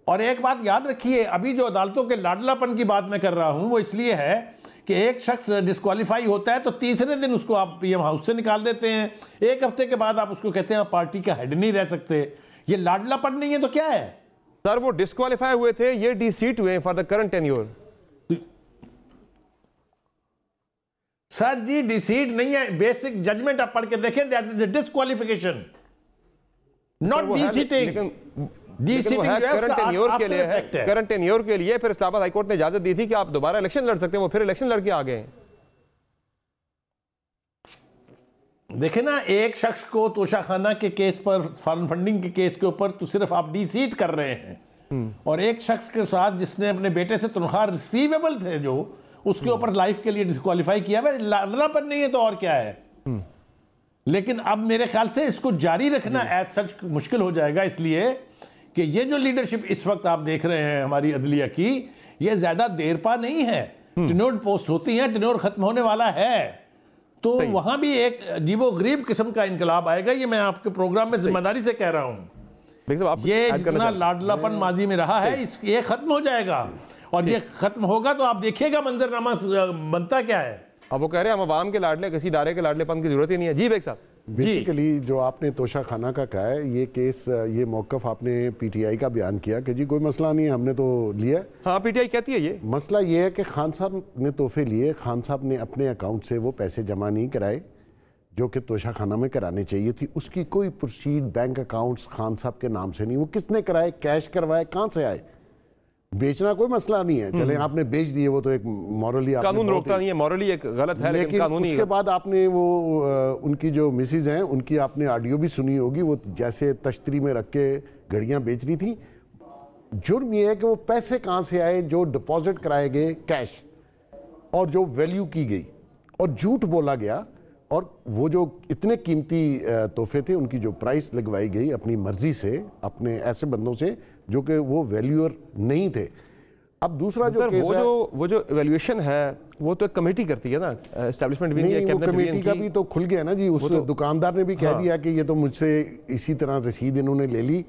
और एक बात याद रखिए, अभी जो अदालतों के लाडलापन की बात मैं कर रहा हूं वो इसलिए है कि एक शख्स डिस्क्वालीफाई होता है तो तीसरे दिन उसको आप पीएम हाउस से निकाल देते हैं, एक हफ्ते के बाद आप उसको कहते हैं आप पार्टी का हेड नहीं रह सकते। ये लाडलापन नहीं है तो क्या है सर? वो डिस्क्वालीफाई हुए थे, ये डिसीट हुए for the current tenure. Sir ji, deseat नहीं है, बेसिक जजमेंट आप पढ़ के देखें, disqualification not deseating. Current tenure के लिए फिर इस्लामाबाद हाई कोर्ट ने इजाजत दी थी कि आप दोबारा इलेक्शन लड़ सकते हैं, वो फिर इलेक्शन लड़के आ गए। देखे ना, एक शख्स को तोशाखाना के केस पर, फॉरेन फंडिंग के केस के ऊपर तो सिर्फ आप डिसीट कर रहे हैं, और एक शख्स के साथ जिसने अपने बेटे से तनख्वाह रिसीवेबल थे जो, उसके ऊपर लाइफ के लिए डिस्क्वालीफाई किया। लाडलापन नहीं है तो और क्या है? लेकिन अब मेरे ख्याल से इसको जारी रखना एज सच मुश्किल हो जाएगा, इसलिए कि ये जो लीडरशिप इस वक्त आप देख रहे हैं हमारी अदलिया की, ये ज्यादा देर पा नहीं है। टेन्योर्ड पोस्ट होती है, टेन्योर खत्म होने वाला है, तो वहां भी एक अजीबो गरीब किस्म का इनकलाब आएगा। ये मैं आपके प्रोग्राम में जिम्मेदारी से कह रहा हूं। ये जितना लाडलापन माजी में रहा है, ये खत्म हो जाएगा, और ये खत्म होगा तो आप देखिएगा मंजरनामा बनता क्या है। अब वो कह रहे हैं हम अवाम के लाडले, किसी इदारे के लाडलेपन की जरूरत ही नहीं है। जी बेग साहब। बेसिकली जो आपने तोशा खाना का कहा है, ये केस, ये मौकफ आपने पीटीआई का बयान किया कि जी कोई मसला नहीं है, हमने तो लिया। हाँ, पीटीआई कहती है ये मसला ये है कि खान साहब ने तोहफे लिए, खान साहब ने अपने अकाउंट से वो पैसे जमा नहीं कराए जो कि तोशा खाना में कराने चाहिए थी। उसकी कोई प्रोसीड बैंक अकाउंट्स खान साहब के नाम से नहीं। वो किसने कराए, कैश करवाए, कहाँ से आए? बेचना कोई मसला नहीं है, चले आपने बेच दिए, वो तो एक मॉरली कानून रोकता नहीं है, मॉरली एक गलत है, लेकिन कानूनी। उसके बाद आपने वो उनकी जो मिसेज हैं उनकी आपने ऑडियो भी सुनी होगी, वो जैसे तश्तरी में रख के घड़ियां बेच रही थी। जुर्म ये है कि वो पैसे कहाँ से आए जो डिपॉजिट कराए गए कैश, और जो वैल्यू की गई, और झूठ बोला गया, और वो जो इतने कीमती तोहफे थे उनकी जो प्राइस लगवाई गई अपनी मर्जी से, अपने ऐसे बंदों से जो कि वो वैल्यूअर नहीं थे। अब दूसरा जो केस है, वो जो इवैल्यूएशन है वो तो कमेटी करती है ना, एस्टैब्लिशमेंट भी नहीं, वो कमेटी का भी तो खुल गया ना जी। उस दुकानदार ने भी कह दिया कि ये तो मुझसे इसी तरह रसीद इन्होंने ले ली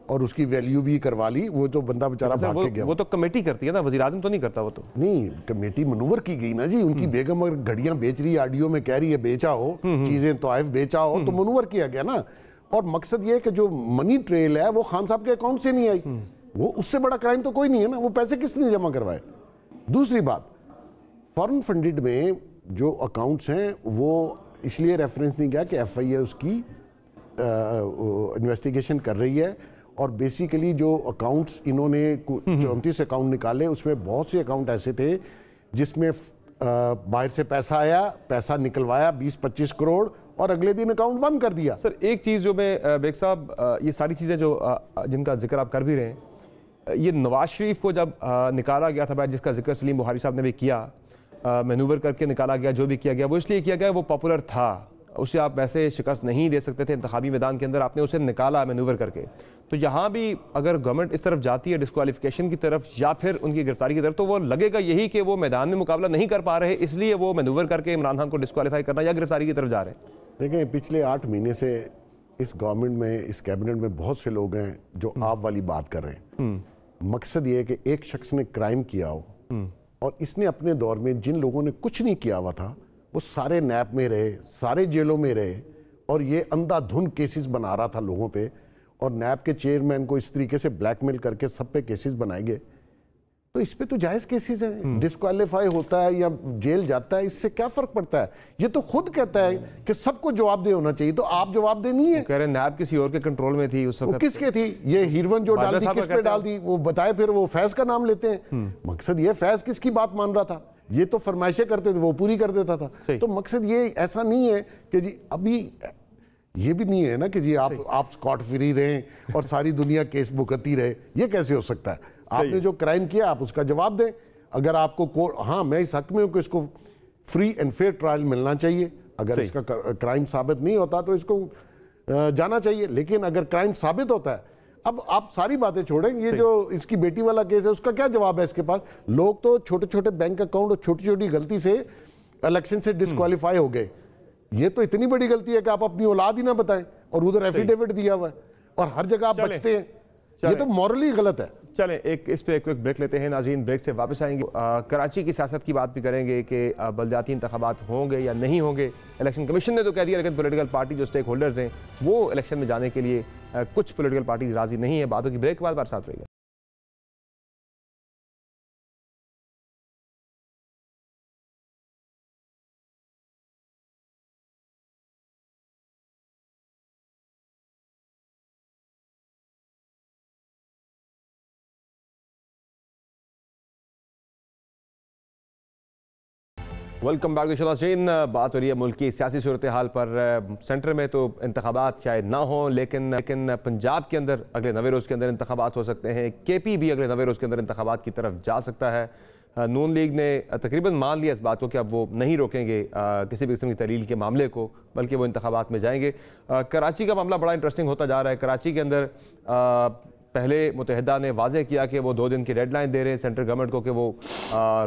और उसकी वैल्यू भी करवा ली। वो जो बंदा बेचारा भाग के गया, वो तो कमेटी करती है ना, वज़ीर आज़म तो नहीं करता। वो तो नहीं, कमेटी मनूवर की गई ना जी। उनकी बेगम अगर घड़ियां बेच रही है, ऑडियो में कह रही है बेचा हो, चीजें तोहफ बेचा हो, तो मनूवर किया गया ना। और मकसद ये है कि जो मनी ट्रेल है वो खान साहब के अकाउंट से नहीं आई। वो उससे बड़ा क्राइम तो कोई नहीं है ना, वो पैसे किसने जमा करवाए। दूसरी बात, फॉरेन फंडेड में जो अकाउंट्स हैं वो इसलिए रेफरेंस नहीं किया कि एफआईए उसकी इन्वेस्टिगेशन कर रही है, और बेसिकली जो अकाउंट्स इन्होंने 34 अकाउंट निकाले, उसमें बहुत से अकाउंट ऐसे थे जिसमें बाहर से पैसा आया, पैसा निकलवाया 20-25 करोड़, और अगले दिन अकाउंट बंद कर दिया। सर एक चीज़ जो मैं बेग साहब, ये सारी चीज़ें जो जिनका जिक्र आप कर भी रहे हैं, ये नवाज शरीफ को जब निकाला गया था, जिसका जिक्र सलीम बुखारी साहब ने भी किया, मैनूवर करके निकाला गया, जो भी किया गया वो इसलिए किया गया वो पॉपुलर था, उसे आप वैसे शिकस्त नहीं दे सकते थे इंतखाबी मैदान के अंदर, आपने उसे निकाला मैनूवर करके। तो यहाँ भी अगर गवर्नमेंट इस तरफ जाती है डिस्क्वालिफिकेशन की तरफ या फिर उनकी गिरफ्तारी की तरफ, तो वो लगेगा यही कि वो मैदान में मुकाबला नहीं कर पा रहे, इसलिए वो मैनूवर करके इमरान खान को डिस्क्वालीफाई करना या गिरफ्तारी की तरफ जा रहे हैं। देखें, पिछले 8 महीने से इस गवर्नमेंट में, इस कैबिनेट में बहुत से लोग हैं जो आप वाली बात कर रहे हैं। मकसद ये है कि एक शख्स ने क्राइम किया हो, और इसने अपने दौर में जिन लोगों ने कुछ नहीं किया हुआ था वो सारे नैप में रहे, सारे जेलों में रहे, और ये अंधाधुंध केसेस बना रहा था लोगों पे, और नैप के चेयरमैन को इस तरीके से ब्लैकमेल करके सब पे केसेस बनाए गए। तो इस पे तो जायज केसेस हैं, डिस्क्वालीफाई होता है या जेल जाता है, इससे क्या फर्क पड़ता है? ये तो खुद कहता है कि सबको जवाबदेह होना चाहिए, तो आप जवाबदेह नहीं है। कह रहे नायब किसी और के कंट्रोल में थी उस वक्त। किसके थी ये हीरवन जो डाल दी, किस पे डाल दी वो बताए, फिर वो फैज का नाम लेते हैं। मकसद ये फैज किसकी बात मान रहा था, ये तो फरमाइशें करते थे, वो पूरी कर देता था। तो मकसद ये ऐसा नहीं है कि जी अभी ये भी नहीं है ना कि जी आप स्कॉट फ्री रहें और सारी दुनिया केस भुगतती रहे, ये कैसे हो सकता है? आपने जो क्राइम किया आप उसका जवाब दें। अगर आपको हाँ मैं इस हक में हूं कि इसको फ्री एंड फेयर ट्रायल मिलना चाहिए। अगर इसका क्राइम साबित नहीं होता तो इसको जाना चाहिए, लेकिन अगर क्राइम साबित होता है, अब आप सारी बातें छोड़ें, ये जो इसकी बेटी वाला केस है उसका क्या जवाब है इसके पास? लोग तो छोटे छोटे बैंक अकाउंट और छोटी छोटी गलती से इलेक्शन से डिस्क्वालीफाई हो गए। ये तो इतनी बड़ी गलती है कि आप अपनी औलाद ही ना बताएं, और उधर एफिडेविट दिया हुआ है और हर जगह आप बचते हैं। ये तो मॉरली गलत है। चलें इस पे एक ब्रेक लेते हैं नाज़रीन, ब्रेक से वापस आएंगे। कराची की सियासत की बात भी करेंगे कि बलदियाती इंतखाबात होंगे या नहीं होंगे। इलेक्शन कमीशन ने तो कह दिया, लेकिन पॉलिटिकल पार्टी जो स्टेक होल्डर्स हैं वो इलेक्शन में जाने के लिए कुछ पॉलिटिकल पार्टी राजी नहीं है। बातों की ब्रेक के बाद बार साथ रहेगा। वेलकम बैक टू नाज़रीन। बात हो रही है मुल्क की सियासी सूरत हाल पर। सेंटर में तो इंतखाबात शायद ना हो, लेकिन पंजाब के अंदर अगले 90 रोज़ के अंदर इंतखाबात हो सकते हैं। KP भी अगले 90 रोज़ के अंदर इंतखाबात की तरफ जा सकता है। नून लीग ने तकरीबन मान लिया इस बात को कि अब वो नहीं रोकेंगे किसी भी किस्म की तहलील के मामले को, बल्कि वो इंतखाबात में जाएंगे। कराची का मामला बड़ा इंटरेस्टिंग होता जा रहा है। कराची के अंदर पहले मुत्तहिदा ने वाज़ेह किया कि वो 2 दिन की डेडलाइन दे रहे हैं सेंट्रल गवर्नमेंट को कि वो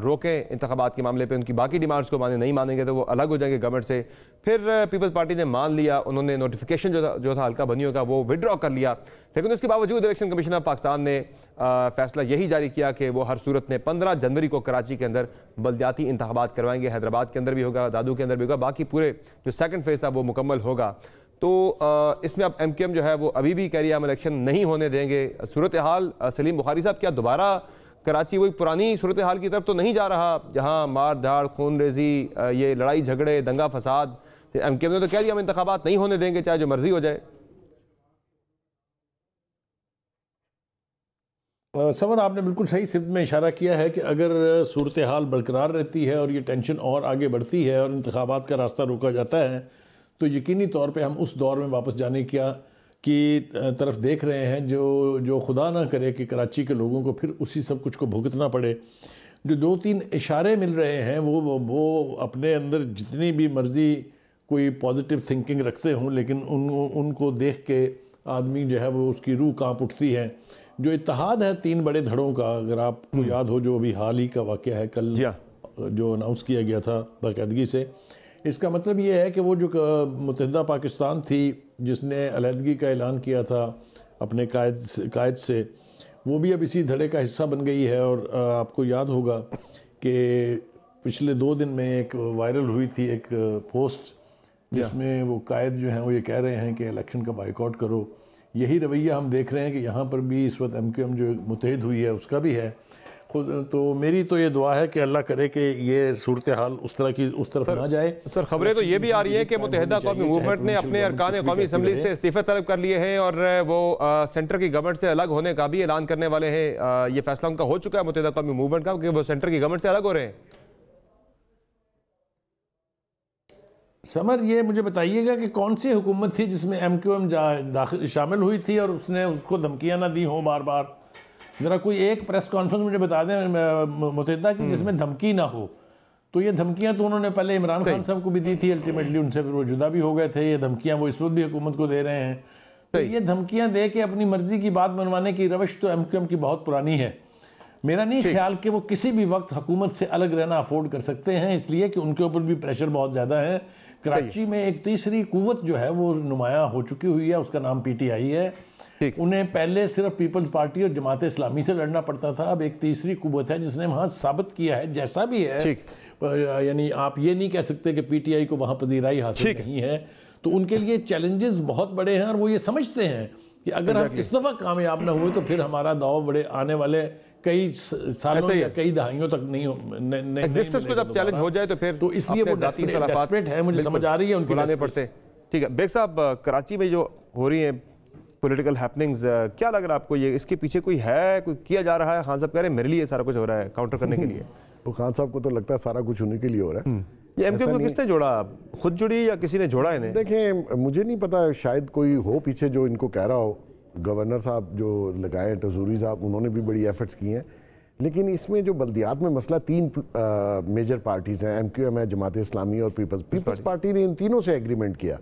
रोकें इंतखाबात के मामले पे। उनकी बाकी डिमांड्स को नहीं मानेंगे तो वो अलग हो जाएंगे गवर्नमेंट से। फिर पीपल्स पार्टी ने मान लिया, उन्होंने नोटिफिकेशन जो था हल्का बनियों का वो विड्रॉ कर लिया। लेकिन उसके बावजूद इलेक्शन कमीशन ऑफ पाकिस्तान ने फैसला यही जारी किया कि वो हर सूरत में 15 जनवरी को कराची के अंदर बलदियाती इंतखाबात करवाएंगे। हैदराबाद के अंदर भी होगा, दादू के अंदर भी होगा, बाकी पूरे जो सेकंड फेज़ था वो मुकम्मल होगा। तो इसमें अब MKM जो है वो अभी भी कह रही है हम इलेक्शन नहीं होने देंगे। सूरत हाल सलीम बुखारी साहब, क्या दोबारा कराची वही पुरानी सूरत हाल की तरफ तो नहीं जा रहा जहां मार धाड़, खून रेजी, ये लड़ाई झगड़े, दंगा फसाद? MKM ने तो कह दिया हम इंतखाबात नहीं होने देंगे चाहे जो मर्जी हो जाए। समर, आपने बिल्कुल सही सिमत में इशारा किया है कि अगर सूरत हाल बरकरार रहती है और ये टेंशन और आगे बढ़ती है और इंतखाबात का रास्ता रोका जाता है तो यकीनी तौर पे हम उस दौर में वापस जाने की तरफ देख रहे हैं जो खुदा ना करे कि कराची के लोगों को फिर उसी सब कुछ को भुगतना पड़े। जो 2-3 इशारे मिल रहे हैं वो अपने अंदर जितनी भी मर्जी कोई पॉजिटिव थिंकिंग रखते हों, लेकिन उनको देख के आदमी जो है वो उसकी रूह कांप उठती है। जो इत्तेहाद है 3 बड़े धड़ों का, अगर आपको याद हो, जो अभी हाल ही का वाक़या है, कल जो अनाउंस किया गया था बाकायदगी से, इसका मतलब ये है कि वो जो मुत्तहिदा पाकिस्तान थी जिसने अलहदगी का ऐलान किया था अपने कायद से, वो भी अब इसी धड़े का हिस्सा बन गई है। और आपको याद होगा कि पिछले 2 दिन में एक वायरल हुई थी एक पोस्ट जिसमें वो कायद जो हैं वो ये कह रहे हैं कि इलेक्शन का बाइकआउट करो। यही रवैया हम देख रहे हैं कि यहाँ पर भी इस वक्त MKM जो मुत्तहिद हुई है उसका भी है। खुद तो मेरी तो ये दुआ है कि अल्लाह करे कि ये सूरत हाल उस तरफ ना जाए। सर, खबरें तो ये भी आ रही है कि मुत्तहिदा कौमी मूवमेंट ने अपने अरकान कौमी असम्बली से इस्तीफे तलब कर लिए हैं और वो सेंटर की गवर्नमेंट से अलग होने का भी ऐलान करने वाले हैं। ये फैसला उनका हो चुका है मुत्तहिदा कौमी मूवमेंट का कि वो सेंटर की गवर्नमेंट से अलग हो रहे हैं। समर, ये मुझे बताइएगा कि कौन सी हुकूमत थी जिसमें MKM शामिल हुई थी और उसने उसको धमकियां ना दी हों बार बार? ज़रा कोई एक प्रेस कॉन्फ्रेंस मुझे बता दें मुत्तहिदा की जिसमें धमकी ना हो। तो ये धमकियां तो उन्होंने पहले इमरान खान साहब को भी दी थी, अल्टीमेटली उनसे फिर वो जुदा भी हो गए थे। ये धमकियां वो इस वक्त भी हुकूमत को दे रहे हैं। तो ये धमकियां दे के अपनी मर्जी की बात मनवाने की रवश तो MKM की बहुत पुरानी है। मेरा नहीं ख्याल कि वो किसी भी वक्त हुकूमत से अलग रहना अफोर्ड कर सकते हैं, इसलिए कि उनके ऊपर भी प्रेशर बहुत ज़्यादा है। कराची में एक तीसरी कुव्वत जो है वो नुमाया हो चुकी हुई है, उसका नाम PTI है। उन्हें पहले सिर्फ पीपल्स पार्टी और जमात इस्लामी से लड़ना पड़ता था, अब एक तीसरी कुव्वत है जिसने वहाँ साबित किया है जैसा भी है। यानी आप ये नहीं कह सकते कि PTI को वहाँ पजीराई हासिल नहीं है। तो उनके लिए चैलेंजेस बहुत बड़े हैं और वो ये समझते हैं कि अगर हम इस दफा कामयाब ना हुए तो फिर हमारा दाव बड़े आने वाले कई सालों या कई दहाइयों तक नहीं एग्जिस्टेंस को जब चैलेंज हो जाए तो फिर तो इसलिए वो डेस्परेट है, मुझे समझ आ रही है उनके बुलाने पड़ते। ठीक है बेग साहब, कराची में जो हो रही है पॉलिटिकल हैपनिंग्स, क्या लग रहा है आपको, ये इसके पीछे कोई है, कोई किया जा रहा है? खान साहब कह रहे हैं मेरे लिए सारा कुछ हो रहा है काउंटर करने के लिए। तो खान साहब को तो लगता है सारा कुछ उन्हीं के लिए हो रहा है। ये एमक्यूएम को किसने जोड़ा, खुद जुड़ी या किसी ने जोड़ा इन्हें? देखें, मुझे नहीं पता, शायद कोई हो पीछे जो इनको कह रहा हो। गवर्नर साहब जो लगाए हैं, टजूरी साहब, उन्होंने भी बड़ी एफर्ट्स की हैं। लेकिन इसमें जो बल्दियात में मसला, तीन मेजर पार्टीज हैं, एमक्यूएम है, जमात इस्लामी और पीपल्स पार्टी ने इन तीनों से एग्रीमेंट किया।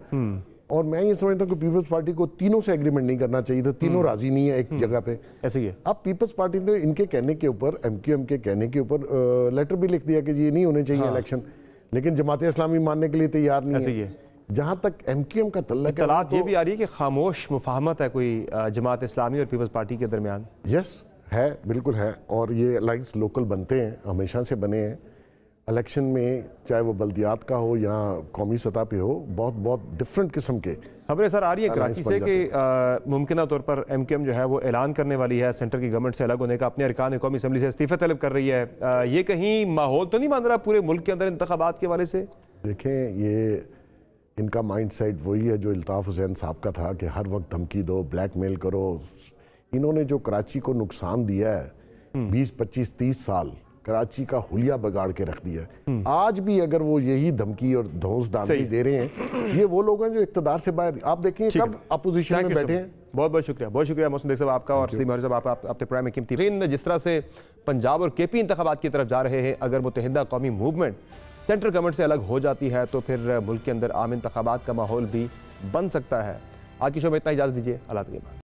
और मैं ये समझता हूँ कि पीपल्स पार्टी को तीनों से एग्रीमेंट नहीं करना चाहिए था, तीनों राजी नहीं है एक जगह पे। ऐसे ही है। अब पीपल्स पार्टी ने इनके कहने के ऊपर, एमक्यूएम के कहने के ऊपर लेटर भी लिख दिया कि ये नहीं होने चाहिए इलेक्शन, लेकिन जमात इस्लामी मानने के लिए तैयार नहीं है। जहां तक एमक्यूएम का तल्लक है, ये भी आ रही है कि खामोश मुफाहमत है कोई जमात इस्लामी और पीपल्स पार्टी के दरमियान। यस है, बिल्कुल है। और ये अलायंस लोकल बनते हैं, हमेशा से बने हैं। इलेक्शन में चाहे वो बल्दियात का हो या कौमी सतह पे हो, बहुत बहुत डिफरेंट किस्म के खबरें सर आ रही है कराची से कि मुमकिन तौर पर एमक्यूएम जो है वो ऐलान करने वाली है सेंटर की गवर्नमेंट से अलग होने का, अपने अरकान कौमी असम्बली से इस्तीफा तलब कर रही है। ये कहीं माहौल तो नहीं मान रहा पूरे मुल्क के अंदर इंतखाबात के हवाले से? देखें, ये इनका माइंड सेट वही है जो अल्ताफ़ हुसैन साहब का था कि हर वक्त धमकी दो, ब्लैकमेल करो। इन्होंने जो कराची को नुकसान दिया है 20, 25, 30 साल, कराची का हुलिया बगाड़ के रख दिया है। आज भी अगर वो यही धमकी और धौंस दामकी दे रहे हैं, ये वो लोग हैं जो इक़्तिदार से बाहर, आप देखें कब अपोजिशन में बैठे हैं। बहुत बहुत शुक्रिया मोहसिन बेग साहब आपका और सलीम साहब आपका अपने प्रोग्राम में कीमती। जिस तरह से पंजाब और केपी इंतखाबात की तरफ जा रहे हैं, अगर मुत्तहिदा कौमी मूवमेंट सेंट्रल गवर्नमेंट से अलग हो जाती है तो फिर मुल्क के अंदर आम इंतखाबात का माहौल भी बन सकता है। आज की शो में इतना, इजाज़त दीजिए, अल्लाह के बाद।